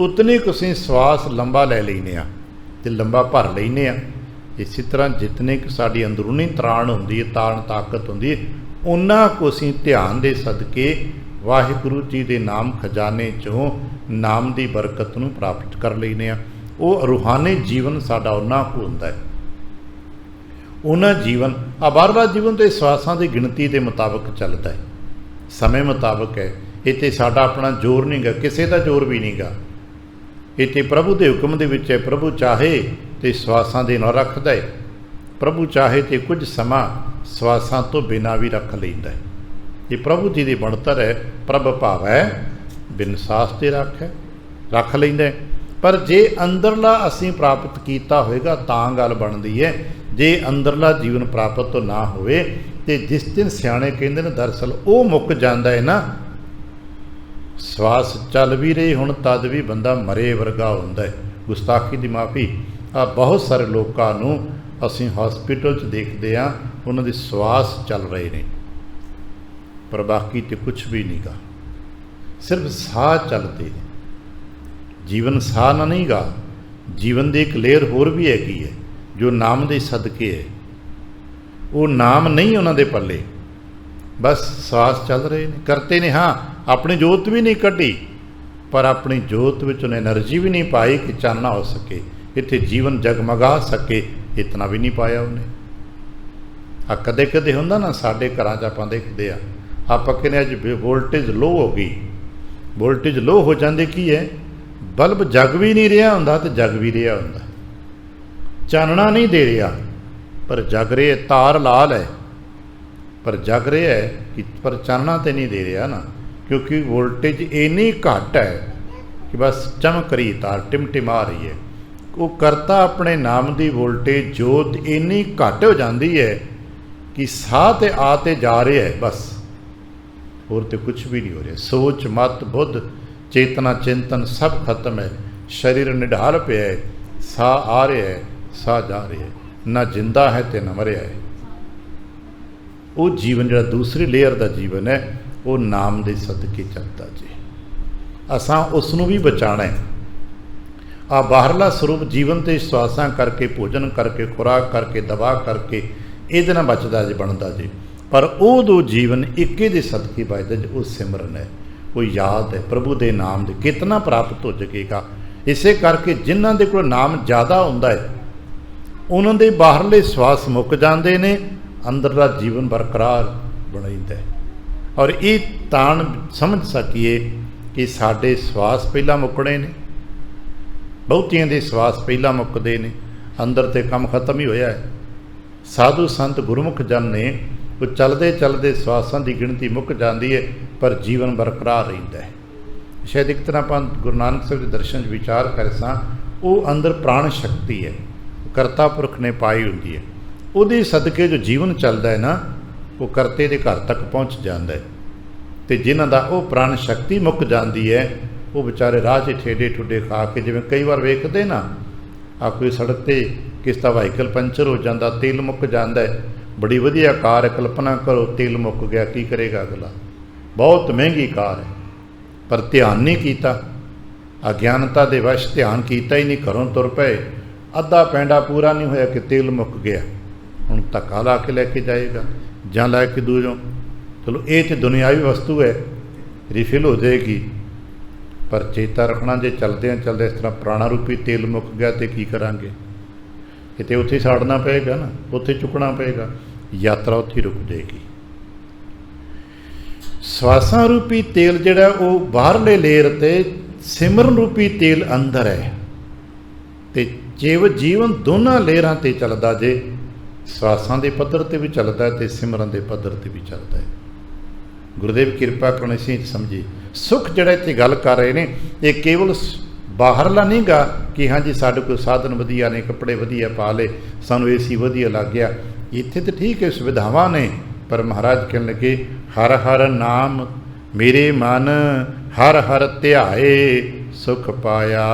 ਉਤਨੇ ਕੁ ਅਸੀਂ ਸਵਾਸ ਲੰਬਾ ਲੈ ਲੈਂਦੇ ਹਾਂ ਅਤੇ ਲੰਬਾ ਭਰ ਲੈਂਦੇ ਹਾਂ। ਇਸੇ ਤਰ੍ਹਾਂ ਜਿਤਨੇ ਕੁ ਸਾਡੀ ਅੰਦਰੂਨੀ ਤਾਣ ਹੁੰਦੀ ਹੈ, ਤਾਣ ਤਾਕਤ ਹੁੰਦੀ ਹੈ, ਉਹਨਾਂ ਕੁ ਅਸੀਂ ਧਿਆਨ ਦੇ ਸਦਕੇ ਵਾਹਿਗੁਰੂ ਜੀ ਦੇ ਨਾਮ ਖਜ਼ਾਨੇ 'ਚੋਂ ਨਾਮ ਦੀ ਬਰਕਤ ਨੂੰ ਪ੍ਰਾਪਤ ਕਰ ਲੈਂਦੇ ਹਾਂ। ਉਹ ਰੂਹਾਨੀ ਜੀਵਨ ਸਾਡਾ ਉਹਨਾਂ ਕੁ ਹੁੰਦਾ ਹੈ। ਉਹਨਾਂ ਜੀਵਨ ਬਾਹਰਲਾ ਜੀਵਨ ਤੇ ਸਵਾਸਾਂ ਦੀ ਗਿਣਤੀ ਦੇ ਮੁਤਾਬਕ ਚੱਲਦਾ ਹੈ, ਸਮੇਂ ਮੁਤਾਬਕ ਹੈ। ਇੱਥੇ ਸਾਡਾ ਆਪਣਾ ਜ਼ੋਰ ਨਹੀਂ ਗਾ, ਕਿਸੇ ਦਾ ਜ਼ੋਰ ਵੀ ਨਹੀਂ ਗਾ। ਇੱਥੇ ਪ੍ਰਭੂ ਦੇ ਹੁਕਮ ਦੇ ਵਿੱਚ ਹੈ। ਪ੍ਰਭੂ ਚਾਹੇ ਤੇ ਸਵਾਸਾਂ ਦੇ ਨਾਲ ਰੱਖਦਾ ਹੈ, ਪ੍ਰਭੂ ਚਾਹੇ ਤੇ ਕੁਝ ਸਮਾਂ ਸਵਾਸਾਂ ਤੋਂ ਬਿਨਾਂ ਵੀ ਰੱਖ ਲੈਂਦਾ ਹੈ। ਇਹ ਪ੍ਰਭੂ ਜੀ ਦੀ ਬਣਤਰ ਹੈ। ਪ੍ਰਭ ਭਾਵੈ ਬਿਨ ਸਾਸ ਤੇ ਰੱਖ ਲੈਂਦਾ ਹੈ। ਪਰ ਜੇ ਅੰਦਰਲਾ ਅਸੀਂ ਪ੍ਰਾਪਤ ਕੀਤਾ ਹੋਵੇਗਾ ਤਾਂ ਗੱਲ ਬਣਦੀ ਹੈ। ਜੇ ਅੰਦਰਲਾ ਜੀਵਨ ਪ੍ਰਾਪਤ ਨਾ ਹੋਵੇ ਤੇ ਜਿਸ ਦਿਨ ਸਿਆਣੇ ਕਹਿੰਦੇ ਨੇ ਦਰਅਸਲ ਉਹ ਮੁੱਕ ਜਾਂਦਾ ਹੈ ਨਾ, ਸਵਾਸ ਚੱਲ ਵੀ ਰਹੀ ਹੁਣ ਤਦ ਵੀ ਬੰਦਾ ਮਰੇ ਵਰਗਾ ਹੁੰਦਾ ਹੈ। ਗੁਸਤਾਖੀ ਦੀ ਮਾਫੀ। ਬਹੁਤ ਸਾਰੇ ਲੋਕਾਂ ਨੂੰ ਅਸੀਂ ਹਸਪੀਟਲ 'ਚ ਦੇਖਦੇ ਹਾਂ, ਉਹਨਾਂ ਦੇ ਸਵਾਸ ਚੱਲ ਰਹੇ ਨੇ ਪਰ ਬਾਕੀ ਤੇ ਕੁਛ ਵੀ ਨਹੀਂ ਗਾ, ਸਿਰਫ ਸਾਹ ਚੱਲਦੇ ਨੇ। ਜੀਵਨ ਸਾਹ ਨਾ ਨਹੀਂ ਗਾ, ਜੀਵਨ ਦੀ ਇੱਕ ਲੇਅਰ ਹੋਰ ਵੀ ਹੈਗੀ ਹੈ ਜੋ ਨਾਮ ਦੇ ਸਦਕੇ ਹੈ। ਉਹ ਨਾਮ ਨਹੀਂ ਉਹਨਾਂ ਦੇ ਪੱਲੇ, ਬਸ ਸਾਹ ਚੱਲ ਰਹੇ ਨੇ, ਕਰਤੇ ਨੇ। ਹਾਂ, ਆਪਣੀ ਜੋਤ ਵੀ ਨਹੀਂ ਕੱਢੀ, ਪਰ ਆਪਣੀ ਜੋਤ ਵਿੱਚ ਉਹਨੇ ਐਨਰਜੀ ਵੀ ਨਹੀਂ ਪਾਈ ਕਿ ਚਾਨਣਾ ਹੋ ਸਕੇ, ਇੱਥੇ ਜੀਵਨ ਜਗਮਗਾ ਸਕੇ, ਇਤਨਾ ਵੀ ਨਹੀਂ ਪਾਇਆ ਉਹਨੇ। ਕਦੇ ਕਦੇ ਹੁੰਦਾ ਨਾ ਸਾਡੇ ਘਰਾਂ 'ਚ ਆਪਾਂ ਦੇਖਦੇ ਹਾਂ, ਆਪਾਂ ਕਹਿੰਦੇ ਅੱਜ ਵੋਲਟੇਜ ਲੋ ਹੋ ਗਈ। ਵੋਲਟੇਜ ਲੋ ਹੋ ਜਾਂਦੇ ਕੀ ਹੈ, ਬਲਬ ਜਗ ਵੀ ਨਹੀਂ ਰਿਹਾ ਹੁੰਦਾ ਤੇ ਜਗ ਵੀ ਰਿਹਾ ਹੁੰਦਾ, ਚਾਨਣਾ ਨਹੀਂ ਦੇ ਰਿਹਾ ਪਰ ਜਗ ਰਿਹਾ। ਤਾਰ ਲਾਲ ਹੈ ਪਰ ਜਗ ਰਿਹਾ ਹੈ ਕਿ ਪਰ ਚਾਨਣਾ ਤੇ ਨਹੀਂ ਦੇ ਰਿਹਾ ਨਾ, ਕਿਉਂਕਿ ਵੋਲਟੇਜ ਇੰਨੀ ਘੱਟ ਹੈ ਕਿ ਬਸ ਚਮਕ ਰਹੀ ਤਾਰ, ਟਿਮਟਿਮਾ ਰਹੀ ਹੈ। ਉਹ ਕਰਤਾ ਆਪਣੇ ਨਾਮ ਦੀ ਵੋਲਟੇਜ ਜੋਤ ਇੰਨੀ ਘੱਟ ਹੋ ਜਾਂਦੀ ਹੈ ਕਿ ਸਾਹ ਤੇ ਆ ਤੇ ਜਾ ਰਿਹਾ ਹੈ, ਬਸ ਹੋਰ ਤੇ ਕੁਛ ਵੀ ਨਹੀਂ ਹੋ ਰਿਹਾ। ਸੋਚ ਮਤ ਬੁੱਧ ਚੇਤਨਾ ਚਿੰਤਨ ਸਭ ਖਤਮ ਹੈ। ਸਰੀਰ ਨਿਢਾਲ ਪਿਆ ਹੈ, ਸਾਹ ਆ ਰਿਹਾ ਹੈ, ਸਾਹ ਜਾ ਰਿਹਾ ਹੈ, ਨਾ ਜਿੰਦਾ ਹੈ ਤੇ ਨਾ ਮਰਿਆ ਹੈ। ਉਹ ਜੀਵਨ ਜਿਹੜਾ ਦੂਸਰੀ ਲੇਅਰ ਦਾ ਜੀਵਨ ਹੈ, ਉਹ ਨਾਮ ਦੇ ਸਦਕੇ ਚੱਲਦਾ ਜੀ। ਅਸਾਂ ਉਸ ਨੂੰ ਵੀ ਬਚਾਉਣਾ ਹੈ। ਬਾਹਰਲਾ ਸਰੂਪ ਜੀਵਨ ਤੇ ਸਵਾਸਾਂ ਕਰਕੇ, ਭੋਜਨ ਕਰਕੇ, ਖੁਰਾਕ ਕਰਕੇ, ਦਵਾ ਕਰਕੇ ਇਹਦੇ ਨਾਲ ਬਚਦਾ ਜੀ, ਬਣਦਾ ਜੀ। ਪਰ ਉਹ ਦੋ ਜੀਵਨ ਇੱਕੇ ਦੇ ਸਦਕੇ ਬਚਦਾ ਜੀ। ਉਹ ਸਿਮਰਨ ਹੈ, ਉਹ ਯਾਦ ਹੈ ਪ੍ਰਭੂ ਦੇ ਨਾਮ ਦੇ, ਕਿਤਨਾ ਪ੍ਰਾਪਤ ਹੋ ਸਕੇਗਾ। ਇਸੇ ਕਰਕੇ ਜਿਨ੍ਹਾਂ ਦੇ ਕੋਲ ਨਾਮ ਜ਼ਿਆਦਾ ਹੁੰਦਾ ਹੈ ਉਹਨਾਂ ਦੇ ਬਾਹਰਲੇ ਸਵਾਸ ਮੁੱਕ ਜਾਂਦੇ ਨੇ, ਅੰਦਰਲਾ ਜੀਵਨ ਬਰਕਰਾਰ ਬਣਦਾ ਹੈ। ਔਰ ਇਹ ਤਾਣ ਸਮਝ ਸਕੀਏ ਕਿ ਸਾਡੇ ਸਵਾਸ ਪਹਿਲਾਂ ਮੁੱਕਣੇ ਨੇ, ਬਹੁਤਿਆਂ ਦੇ ਸਵਾਸ ਪਹਿਲਾਂ ਮੁੱਕਦੇ ਨੇ, ਅੰਦਰ ਤੇ ਕੰਮ ਖਤਮ ਹੀ ਹੋਇਆ ਹੈ। ਸਾਧੂ ਸੰਤ ਗੁਰਮੁਖ ਜਨ ਨੇ ਉਹ ਚਲਦੇ ਚਲਦੇ ਸਵਾਸਾਂ ਦੀ ਗਿਣਤੀ ਮੁੱਕ ਜਾਂਦੀ ਹੈ ਪਰ ਜੀਵਨ ਬਰਕਰਾਰ ਰਹਿੰਦਾ ਹੈ। ਸ਼ਾਇਦ ਇੱਕ ਤਰ੍ਹਾਂ ਆਪਾਂ ਗੁਰੂ ਨਾਨਕ ਸਾਹਿਬ ਦੇ ਦਰਸ਼ਨ 'ਚ ਵਿਚਾਰ ਕਰ ਸਾਂ, ਉਹ ਅੰਦਰ ਪ੍ਰਾਣ ਸ਼ਕਤੀ ਹੈ, ਕਰਤਾ ਪੁਰਖ ਨੇ ਪਾਈ ਹੁੰਦੀ ਹੈ। ਉਹਦੇ ਸਦਕੇ ਜੋ ਜੀਵਨ ਚੱਲਦਾ ਹੈ ਨਾ, ਉਹ ਕਰਤੇ ਦੇ ਘਰ ਤੱਕ ਪਹੁੰਚ ਜਾਂਦਾ ਹੈ। ਅਤੇ ਜਿਨ੍ਹਾਂ ਦਾ ਉਹ ਪ੍ਰਾਣ ਸ਼ਕਤੀ ਮੁੱਕ ਜਾਂਦੀ ਹੈ, ਉਹ ਵਿਚਾਰੇ ਰਾਹ 'ਚ ਠੇਡੇ ਠੁੱਡੇ ਖਾ ਕੇ, ਜਿਵੇਂ ਕਈ ਵਾਰ ਵੇਖਦੇ ਨਾ, ਕੋਈ ਸੜਕ 'ਤੇ ਕਿਸ ਦਾ ਵਾਹੀਕਲ ਪੰਚਰ ਹੋ ਜਾਂਦਾ, ਤੇਲ ਮੁੱਕ ਜਾਂਦਾ ਹੈ, ਬੜੀ ਵਧੀਆ ਕਾਰ ਹੈ, ਕਲਪਨਾ ਕਰੋ ਤੇਲ ਮੁੱਕ ਗਿਆ, ਕੀ ਕਰੇਗਾ ਅਗਲਾ? ਬਹੁਤ ਮਹਿੰਗੀ ਕਾਰ ਹੈ ਪਰ ਧਿਆਨ ਨਹੀਂ ਕੀਤਾ, ਅਗਿਆਨਤਾ ਦੇ ਵਸ਼ ਧਿਆਨ ਕੀਤਾ ਹੀ ਨਹੀਂ, ਘਰੋਂ ਤੁਰ ਪਏ, ਅੱਧਾ ਪੈਂਡਾ ਪੂਰਾ ਨਹੀਂ ਹੋਇਆ ਕਿ ਤੇਲ ਮੁੱਕ ਗਿਆ। ਹੁਣ ਧੱਕਾ ਲਾ ਕੇ ਲੈ ਕੇ ਜਾਏਗਾ ਜਾਂ ਲੈ ਕੇ ਦੂਰੋਂ। ਚਲੋ ਇਹ ਤਾਂ ਦੁਨਿਆਵੀ ਵਸਤੂ ਹੈ, ਰਿਫਿਲ ਹੋ ਜਾਏਗੀ, ਪਰ ਚੇਤਾ ਰੱਖਣਾ ਜੇ ਚਲਦਿਆਂ ਚਲਦੇ ਇਸ ਤਰ੍ਹਾਂ ਪ੍ਰਾਣਾ ਰੂਪੀ ਤੇਲ ਮੁੱਕ ਗਿਆ ਤਾਂ ਕੀ ਕਰਾਂਗੇ? ਕਿਤੇ ਉੱਥੇ ਸਾੜਨਾ ਪਏਗਾ ਨਾ, ਉੱਥੇ ਚੁੱਕਣਾ ਪਏਗਾ, ਯਾਤਰਾ ਉੱਥੇ ਰੁਕ ਜਾਏਗੀ। ਸਵਾਸਾਂ ਰੂਪੀ ਤੇਲ ਜਿਹੜਾ ਉਹ ਬਾਹਰਲੇ ਲੇਅਰ 'ਤੇ, ਸਿਮਰਨ ਰੂਪੀ ਤੇਲ ਅੰਦਰ ਹੈ। ਅਤੇ ਜੀਵਨ ਦੋਨਾਂ ਲੇਅਰਾਂ 'ਤੇ ਚੱਲਦਾ ਜੇ, ਸਵਾਸਾਂ ਦੇ ਪੱਧਰ 'ਤੇ ਵੀ ਚੱਲਦਾ ਅਤੇ ਸਿਮਰਨ ਦੇ ਪੱਧਰ 'ਤੇ ਵੀ ਚੱਲਦਾ ਹੈ। ਗੁਰਦੇਵ ਕਿਰਪਾ ਕਰਨ ਅਸੀਂ ਸਮਝੀ। ਸੁੱਖ ਜਿਹੜਾ ਇੱਥੇ ਗੱਲ ਕਰ ਰਹੇ ਨੇ, ਇਹ ਕੇਵਲ ਬਾਹਰਲਾ ਨਹੀਂ ਗਾ ਕਿ ਹਾਂਜੀ ਸਾਡੇ ਕੋਲ ਸਾਧਨ ਵਧੀਆ ਨੇ, ਕੱਪੜੇ ਵਧੀਆ ਪਾ ਲਏ, ਸਾਨੂੰ ਏਸੀ ਵਧੀਆ ਲੱਗ ਗਿਆ। ਇੱਥੇ ਤਾਂ ਠੀਕ ਹੈ, ਸੁਵਿਧਾਵਾਂ ਨੇ, ਪਰ ਮਹਾਰਾਜ ਕਹਿਣ ਲੱਗੇ ਹਰ ਹਰ ਨਾਮ ਮੇਰੇ ਮਨ हर हर ध्याए सुख पाया।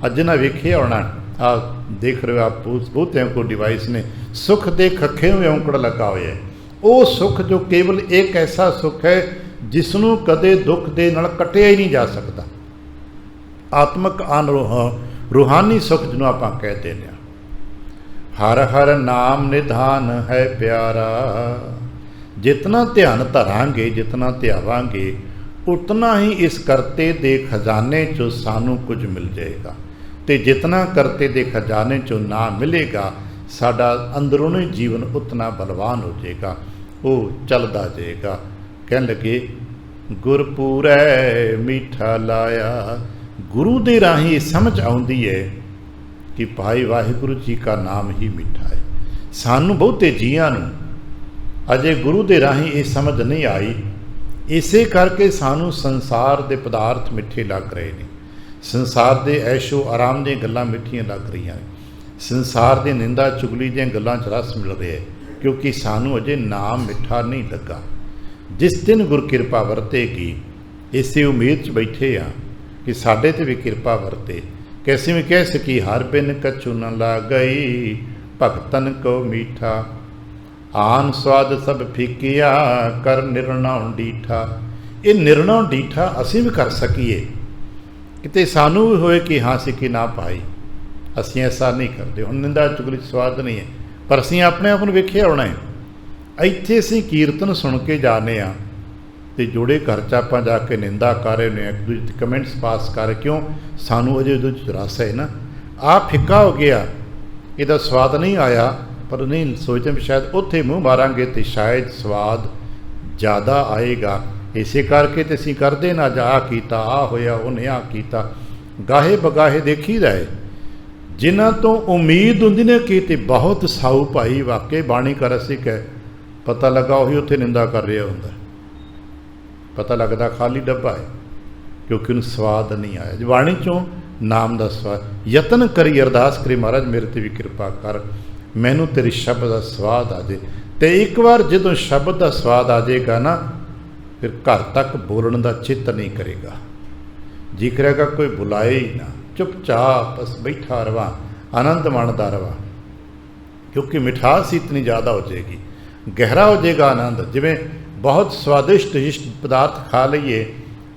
अज ना वेखिया होना, आप देख रहे हो, आप बहुतियों को डिवाइस ने सुख दे खखे में औंकड़ लगा हुआ है। वो सुख जो केवल एक ऐसा सुख है जिसनों कदे दुख दे नाल कटिया ही नहीं जा सकता। आत्मक अनरोह रूहानी सुख जिन्हों आप कहते हैं। हर हर नाम निधान है प्यारा। जितना ध्यान धरांगे, जितना ध्यावांगे, उतना ही इस करते दे खजाने चो सानू कुछ मिल जाएगा। तो जितना करते दे खजाने चो ना मिलेगा, साडा अंदरूनी जीवन उतना बलवान हो जाएगा, वो चलता जाएगा। कहने लगे गुरपूरै मीठा लाया। गुरु दे राही समझ आउंदी है कि भाई वाहिगुरु जी का नाम ही मिठा है। सानू बहुते जियां नूं अजे गुरु दे राही ये समझ नहीं आई, इसे करके सानू संसार दे पदार्थ मिठे लग रहे हैं। संसार दे ऐशो आराम दी गल्लां मिठियां लग रही हैं, संसार दे निंदा चुगली दी गल्लां च रस मिल रहा है, क्योंकि सानू अजे नाम मिठा नहीं लगा। जिस दिन गुर किरपा वरतेगी, इसे उम्मीद च बैठे हाँ कि साडे ते भी किरपा वरते। कैसे में कह सकी हर बिन कछु न लागई, भगतन को मीठा। आन स्वाद सब फीकिया, कर निर्णव डीठा। ये निर्णव डीठा असीं भी कर सकीए, किते सानू भी होए कि हाँ सिक्की ना पाई। असीं ऐसा नहीं करते। हुण निंदा चुगली स्वाद नहीं है, पर असीं अपने आप नूं वेखिया होना है। ਇੱਥੇ ਅਸੀਂ ਕੀਰਤन सुन के जाने ਆ ਤੇ ਜੋੜੇ ਘਰ 'ਚ ਆਪਾਂ ਜਾ ਕੇ ਨਿੰਦਾ ਕਰ ਰਹੇ ਨੇ, ਇੱਕ ਦੂਜੇ ਤੇ ਕਮੈਂਟਸ ਪਾਸ ਕਰ ਰਹੇ। ਕਿਉਂ? ਸਾਨੂੰ ਅਜੇ ਉਹਦੇ 'ਚ ਰਸ ਹੈ ਨਾ, ਆ ਫਿੱਕਾ ਹੋ ਗਿਆ, ਇਹਦਾ ਸਵਾਦ ਨਹੀਂ ਆਇਆ। ਪਰ ਨਹੀਂ ਸੋਚਦੇ ਵੀ ਸ਼ਾਇਦ ਉੱਥੇ ਮੂੰਹ ਮਾਰਾਂਗੇ ਤੇ ਸ਼ਾਇਦ ਸਵਾਦ ਜ਼ਿਆਦਾ ਆਏਗਾ। ਇਸੇ ਕਰਕੇ ਤੇ ਅਸੀਂ ਕਰਦੇ ਨਾ ਜਾ ਕੀਤਾ, ਆ ਹੋਇਆ, ਉਹਨੇ ਆ ਕੀਤਾ, ਗਾਹੇ ਬਗਾਹੇ ਦੇਖੀਦਾ ਹੈ। ਜਿਨ੍ਹਾਂ ਤੋਂ ਉਮੀਦ ਹੁੰਦੀ ਨੇ ਕਿ ਤੇ ਬਹੁਤ ਸਾਊ ਭਾਈ ਵਾਕਈ ਬਾਣੀ ਕਰ ਅਸੀਂ ਕਹਿ, पता लगा वही उत्थे निंदा कर रहा होंदा, पता लगता खाली डब्बा है, क्योंकि उन्हें स्वाद नहीं आया। जवाणी चों नाम का स्वाद। यतन करी अरदास करी महाराज मेरे ते भी कृपा कर, मैनू तेरी शब्द का स्वाद आ जाए। तो एक बार जो शब्द का स्वाद आ जाएगा ना, फिर घर तक बोलने का चित्त नहीं करेगा, जी करेगा कोई बुलाए ही ना, चुपचाप बस बैठा रवा, आनंद माणदा रवा, क्योंकि मिठास इतनी ज़्यादा हो जाएगी, गहरा हो जाएगा आनंद। जिमें बहुत स्वादिष्ट इष्ट पदार्थ खा लीए,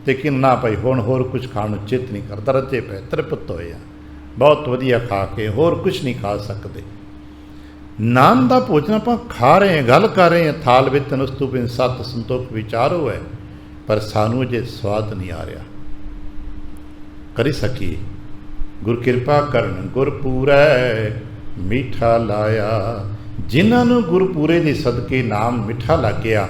लेकिन ना भाई हुण होर कुछ खाण नूं चित नहीं करता, रजे पे तृप्त होए आ, बहुत वधिया खा के होर कुछ नहीं खा सकते। नाम का भोजन आप खा रहे हैं, गल कर रहे हैं, थाल विच तनुस्तु बिन सत संतोख विचारो है, पर सानू अजे स्वाद नहीं आ रहा। करी सकीए गुर किरपा करन, गुरपूरै मीठा लाया। जिन्होंने गुरपूरे के सदके नाम मिठा लग गया,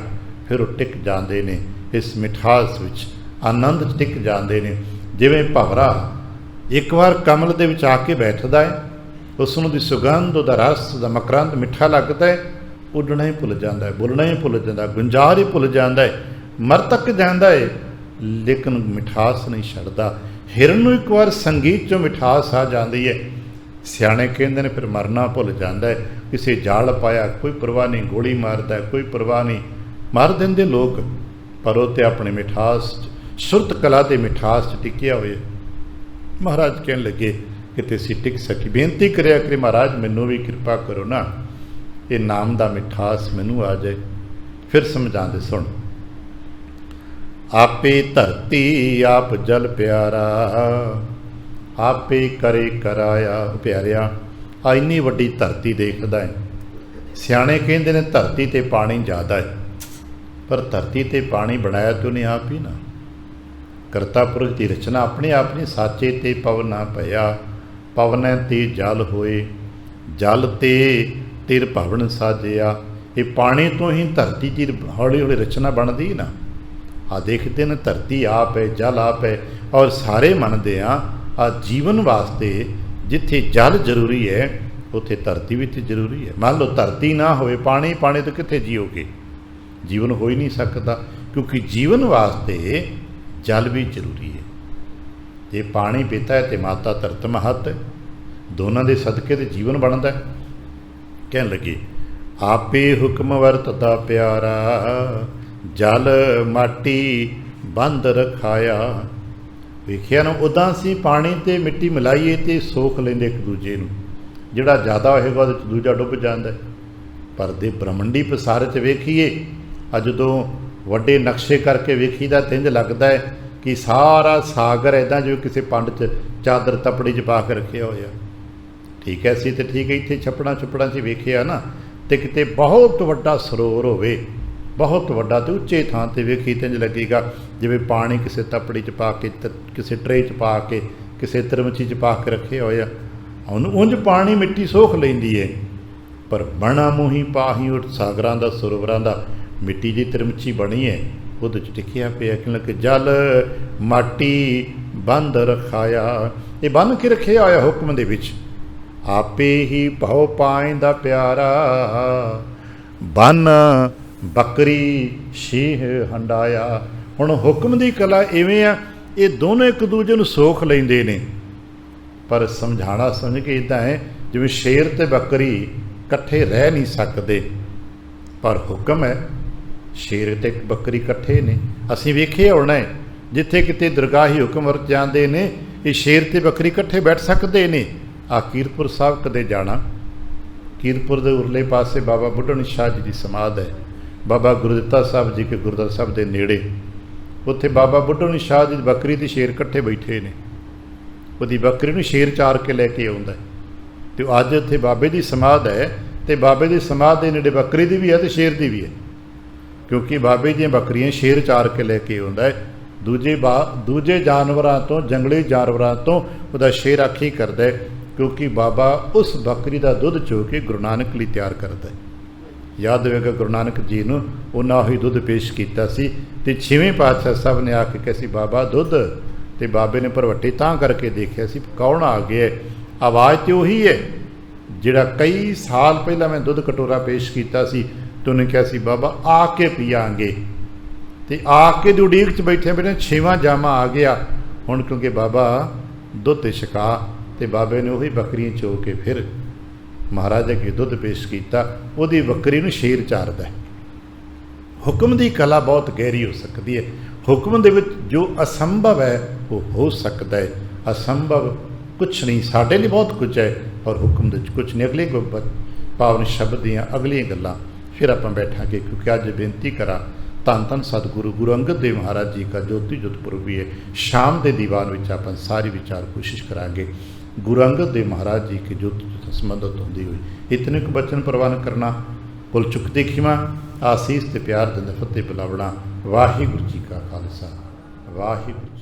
फिर वो टिक जाते हैं इस मिठास विच, आनंद टिक जाते हैं। जिवें भवरा एक बार कमल दे विच आके बैठता है, उसनों दी सुगंध, उहदा रस, उहदा मकरंद मिठा लगता है, उडना ही भुल जाता है, बोलना ही भुल जाता है, गुंजार ही भुल जाता है, मर तक जाता है, लेकिन मिठास नहीं छड्डदा। हिरन नूं एक बार संगीत चों मिठास आ जाती है, सियाणे कहते हैं फिर मरना भुल जाता है। किसी जाल पाया कोई परवाह नहीं, गोली मारता है कोई परवाह नहीं, मार देंगे लोग, पर वो तो अपने मिठास सुरत कला के मिठास टिकिया हुए। महाराज कहन लगे कि असीं टिक सकी। बेनती करिया करी महाराज मैनू भी कृपा करो ना, ये नाम का मिठास मैनू आ जाए। फिर समझाते सुन। आपे धरती आप जल प्यारा, आपे करे कराया। प्यारिया आ इन्नी वड्डी धरती देखदा है, सियाणे कहंदे ने धरती ते पानी ज़्यादा है, पर धरती ते पानी बनाया तो नहीं आप ही ना। करता पुरख की रचना अपने आप ने, साचे ते पवना पया, पवनै ते जल होए, जल ते तिर भवन साजिया। ये पानी तो ही धरती की हौली हौली रचना बनती ना। आ देखते हैं धरती आप है, जल आप है, और सारे मनते हाँ आ जीवन वास्ते जिथे जल जरूरी है उत्थे धरती भी तो जरूरी है। मान लो धरती ना होवे, पानी पानी तो कित्थे जीओगे, जीवन हो ही नहीं सकता, क्योंकि जीवन वास्ते जल भी जरूरी है। जे पानी पीता है तो माता धरत महत है, दोनों के सदके तो जीवन बनता है। कहन लगे आपे हुक्म वरतता प्यारा, जल माटी बंद रखाया। ਵੇਖਿਆ ਨਾ ਉੱਦਾਂ ਅਸੀਂ ਪਾਣੀ ਤੇ ਮਿੱਟੀ ਮਿਲਾਈਏ ਤੇ ਸੋਖ ਲੈਂਦੇ ਇੱਕ ਦੂਜੇ ਨੂੰ, ਜਿਹੜਾ ਜ਼ਿਆਦਾ ਹੋਏਗਾ ਉਹਦੇ 'ਚ ਦੂਜਾ ਡੁੱਬ ਜਾਂਦਾ। ਪਰ ਦੇ ਬ੍ਰਹਮੰਡੀ ਪਸਾਰ 'ਚ ਵੇਖੀਏ, ਜਦੋਂ ਵੱਡੇ ਨਕਸ਼ੇ ਕਰਕੇ ਵੇਖੀਦਾ ਤਾਂ ਇੰਝ ਲੱਗਦਾ ਹੈ ਕਿ ਸਾਰਾ ਸਾਗਰ ਇੱਦਾਂ ਜਿਵੇਂ ਕਿਸੇ ਪੰਡ 'ਚ ਚਾਦਰ ਤਪੜੀ 'ਚ ਪਾ ਕੇ ਰੱਖਿਆ ਹੋਇਆ। ਠੀਕ ਹੈ, ਅਸੀਂ ਤਾਂ ਠੀਕ ਹੈ ਇੱਥੇ ਛੱਪੜਾਂ 'ਚ ਵੇਖਿਆ ਨਾ, ਤੇ ਕਿਤੇ ਬਹੁਤ ਵੱਡਾ ਸਰੋਵਰ ਹੋਵੇ, ਬਹੁਤ ਵੱਡਾ ਤੇ ਉੱਚੇ ਥਾਂ 'ਤੇ ਵੇਖੀ ਤਾਂ ਇੰਝ ਲੱਗੇਗਾ ਜਿਵੇਂ ਪਾਣੀ ਕਿਸੇ ਤਪੜੀ 'ਚ ਪਾ ਕੇ, ਕਿਸੇ ਟਰੇ 'ਚ ਪਾ ਕੇ, ਕਿਸੇ ਤਰਮਚੀ 'ਚ ਪਾ ਕੇ ਰੱਖਿਆ ਹੋਇਆ। ਉਹਨੂੰ ਉਂਝ ਪਾਣੀ ਮਿੱਟੀ ਸੋਖ ਲੈਂਦੀ ਹੈ, ਪਰ ਬਣਾ ਮੂੰਹੀ ਪਾਹੀ ਉੱਠ ਸਾਗਰਾਂ ਦਾ ਸਰੋਵਰਾਂ ਦਾ ਮਿੱਟੀ ਦੀ ਤਰਮਚੀ ਬਣੀ ਹੈ, ਉਹਦੇ 'ਚ ਟਿਕਿਆ ਪਿਆ ਕਿ ਜਲ ਮਾਟੀ ਬੰਦ ਰਖਾਇਆ। ਇਹ ਬੰਨ ਕੇ ਰੱਖਿਆ ਹੋਇਆ ਹੁਕਮ ਦੇ ਵਿੱਚ, ਆਪੇ ਹੀ ਭਉ ਪਾਇਂਦਾ ਪਿਆਰਾ, ਬੰਨ ਬੱਕਰੀ ਸ਼ੀਹ ਹੰਡਾਇਆ। ਹੁਣ ਹੁਕਮ ਦੀ ਕਲਾ ਇਵੇਂ ਆ, ਇਹ ਦੋਨੋਂ ਇੱਕ ਦੂਜੇ ਨੂੰ ਸੋਖ ਲੈਂਦੇ ਨੇ, ਪਰ ਸਮਝਾਉਣਾ ਸਮਝ ਕੇ ਇੱਦਾਂ ਹੈ ਜਿਵੇਂ ਸ਼ੇਰ ਅਤੇ ਬੱਕਰੀ ਇਕੱਠੇ ਰਹਿ ਨਹੀਂ ਸਕਦੇ, ਪਰ ਹੁਕਮ ਹੈ ਸ਼ੇਰ ਅਤੇ ਬੱਕਰੀ ਇਕੱਠੇ ਨੇ। ਅਸੀਂ ਵੇਖਿਆ ਹੋਣਾ ਹੈ ਜਿੱਥੇ ਕਿਤੇ ਦਰਗਾਹੀ ਹੁਕਮ ਵਰਤ ਜਾਂਦੇ ਨੇ, ਇਹ ਸ਼ੇਰ ਅਤੇ ਬੱਕਰੀ ਇਕੱਠੇ ਬੈਠ ਸਕਦੇ ਨੇ। ਆ ਕੀਰਤਪੁਰ ਸਾਹਿਬ ਕਦੇ ਜਾਣਾ, ਕੀਰਤਪੁਰ ਦੇ ਉਰਲੇ ਪਾਸੇ ਬਾਬਾ ਬੁੱਢਣ ਸ਼ਾਹ ਜੀ ਦੀ ਸਮਾਧ ਹੈ, ਬਾਬਾ ਗੁਰਦਿੱਤਾ ਸਾਹਿਬ ਜੀ ਕੇ ਗੁਰਦੁਆਰਾ ਸਾਹਿਬ ਦੇ ਨੇੜੇ। ਉੱਥੇ ਬਾਬਾ ਬੁੱਢਣ ਸ਼ਾਹ ਜੀ ਦੀ ਬੱਕਰੀ ਅਤੇ ਸ਼ੇਰ ਇਕੱਠੇ ਬੈਠੇ ਨੇ, ਉਹਦੀ ਬੱਕਰੀ ਨੂੰ ਸ਼ੇਰ ਚਾਰ ਕੇ ਲੈ ਕੇ ਆਉਂਦਾ। ਅਤੇ ਅੱਜ ਉੱਥੇ ਬਾਬੇ ਦੀ ਸਮਾਧ ਹੈ, ਅਤੇ ਬਾਬੇ ਦੀ ਸਮਾਧ ਦੇ ਨੇੜੇ ਬੱਕਰੀ ਦੀ ਵੀ ਹੈ ਅਤੇ ਸ਼ੇਰ ਦੀ ਵੀ ਹੈ, ਕਿਉਂਕਿ ਬਾਬੇ ਦੀਆਂ ਬੱਕਰੀਆਂ ਸ਼ੇਰ ਚਾਰ ਕੇ ਲੈ ਕੇ ਆਉਂਦਾ ਹੈ। ਦੂਜੇ ਜਾਨਵਰਾਂ ਤੋਂ, ਜੰਗਲੀ ਜਾਨਵਰਾਂ ਤੋਂ ਉਹਦਾ ਸ਼ੇਰ ਰਾਖੀ ਕਰਦਾ ਹੈ, ਕਿਉਂਕਿ ਬਾਬਾ ਉਸ ਬੱਕਰੀ ਦਾ ਦੁੱਧ ਚੋ ਕੇ ਗੁਰੂ ਨਾਨਕ ਲਈ ਤਿਆਰ ਕਰਦਾ ਹੈ। ਯਾਦ ਹੋਵੇਗਾ ਗੁਰੂ ਨਾਨਕ ਜੀ ਨੂੰ ਉਹਨਾਂ ਉਹੀ ਦੁੱਧ ਪੇਸ਼ ਕੀਤਾ ਸੀ, ਅਤੇ 6ਵੇਂ ਪਾਤਸ਼ਾਹ ਸਾਹਿਬ ਨੇ ਆ ਕੇ ਕਿਹਾ ਸੀ ਬਾਬਾ ਦੁੱਧ, ਅਤੇ ਬਾਬੇ ਨੇ ਭਰਵੱਟੀ ਤਾਂ ਕਰਕੇ ਦੇਖਿਆ ਸੀ ਕੌਣ ਆ ਗਿਆ। ਆਵਾਜ਼ ਤਾਂ ਉਹੀ ਹੈ ਜਿਹੜਾ ਕਈ ਸਾਲ ਪਹਿਲਾਂ ਮੈਂ ਦੁੱਧ ਕਟੋਰਾ ਪੇਸ਼ ਕੀਤਾ ਸੀ, ਅਤੇ ਉਹਨੇ ਕਿਹਾ ਸੀ ਬਾਬਾ ਆ ਕੇ ਪੀਆਂਗੇ, ਅਤੇ ਆ ਕੇ ਦੀ ਉਡੀਕ 'ਚ ਬੈਠੇ 6ਵਾਂ ਜਾਮਾ ਆ ਗਿਆ ਹੁਣ, ਕਿਉਂਕਿ ਬਾਬਾ ਦੁੱਧ 'ਤੇ ਛਕਾ, ਅਤੇ ਬਾਬੇ ਨੇ ਉਹੀ ਬੱਕਰੀਆਂ ਚੋ ਕੇ ਫਿਰ ਮਹਾਰਾਜ ਅੱਗੇ ਦੁੱਧ ਪੇਸ਼ ਕੀਤਾ। ਉਹਦੀ ਬੱਕਰੀ ਨੂੰ ਸ਼ੇਰ ਚਾਰਦਾ। ਹੁਕਮ ਦੀ ਕਲਾ ਬਹੁਤ ਗਹਿਰੀ ਹੋ ਸਕਦੀ ਹੈ। ਹੁਕਮ ਦੇ ਵਿੱਚ ਜੋ ਅਸੰਭਵ ਹੈ ਉਹ ਹੋ ਸਕਦਾ ਹੈ, ਅਸੰਭਵ ਕੁਛ ਨਹੀਂ। ਸਾਡੇ ਲਈ ਬਹੁਤ ਕੁਝ ਹੈ, ਔਰ ਹੁਕਮ ਦੇ ਵਿੱਚ ਕੁਛ ਨਹੀਂ। ਅਗਲੇ ਪਾਵਨ ਸ਼ਬਦ ਦੀਆਂ ਅਗਲੀਆਂ ਗੱਲਾਂ ਫਿਰ ਆਪਾਂ ਬੈਠਾਂਗੇ, ਕਿਉਂਕਿ ਅੱਜ ਬੇਨਤੀ ਕਰਾਂ ਧੰਨ ਧੰਨ ਸਤਿਗੁਰੂ ਗੁਰੂ ਅੰਗਦ ਦੇਵ ਮਹਾਰਾਜ ਜੀ ਦਾ ਜੋਤੀ ਜੋਤ ਪੁਰਬ ਵੀ ਹੈ। ਸ਼ਾਮ ਦੇ ਦੀਵਾਨ ਵਿੱਚ ਆਪਾਂ ਸਾਰੀ ਵਿਚਾਰ ਕੋਸ਼ਿਸ਼ ਕਰਾਂਗੇ ਗੁਰੂ ਅੰਗਦ ਦੇਵ ਮਹਾਰਾਜ ਜੀ ਕੇ ਜੋਤ ਜੋਤ ਸੰਬੰਧਿਤ ਹੁੰਦੀ ਹੋਈ। ਇਤਨੇ ਕੁ ਬਚਨ ਪ੍ਰਵਾਨ ਕਰਨਾ, ਭੁੱਲ ਚੁੱਕ ਦੇਖੀਵਾਂ, ਆਸੀਸ ਤੇ ਪਿਆਰ ਦਿੰਦੇ ਫਤਿਹ ਬੁਲਾਵਣਾ। ਵਾਹਿਗੁਰੂ ਜੀ ਕਾ ਖਾਲਸਾ, ਵਾਹਿਗੁਰੂ।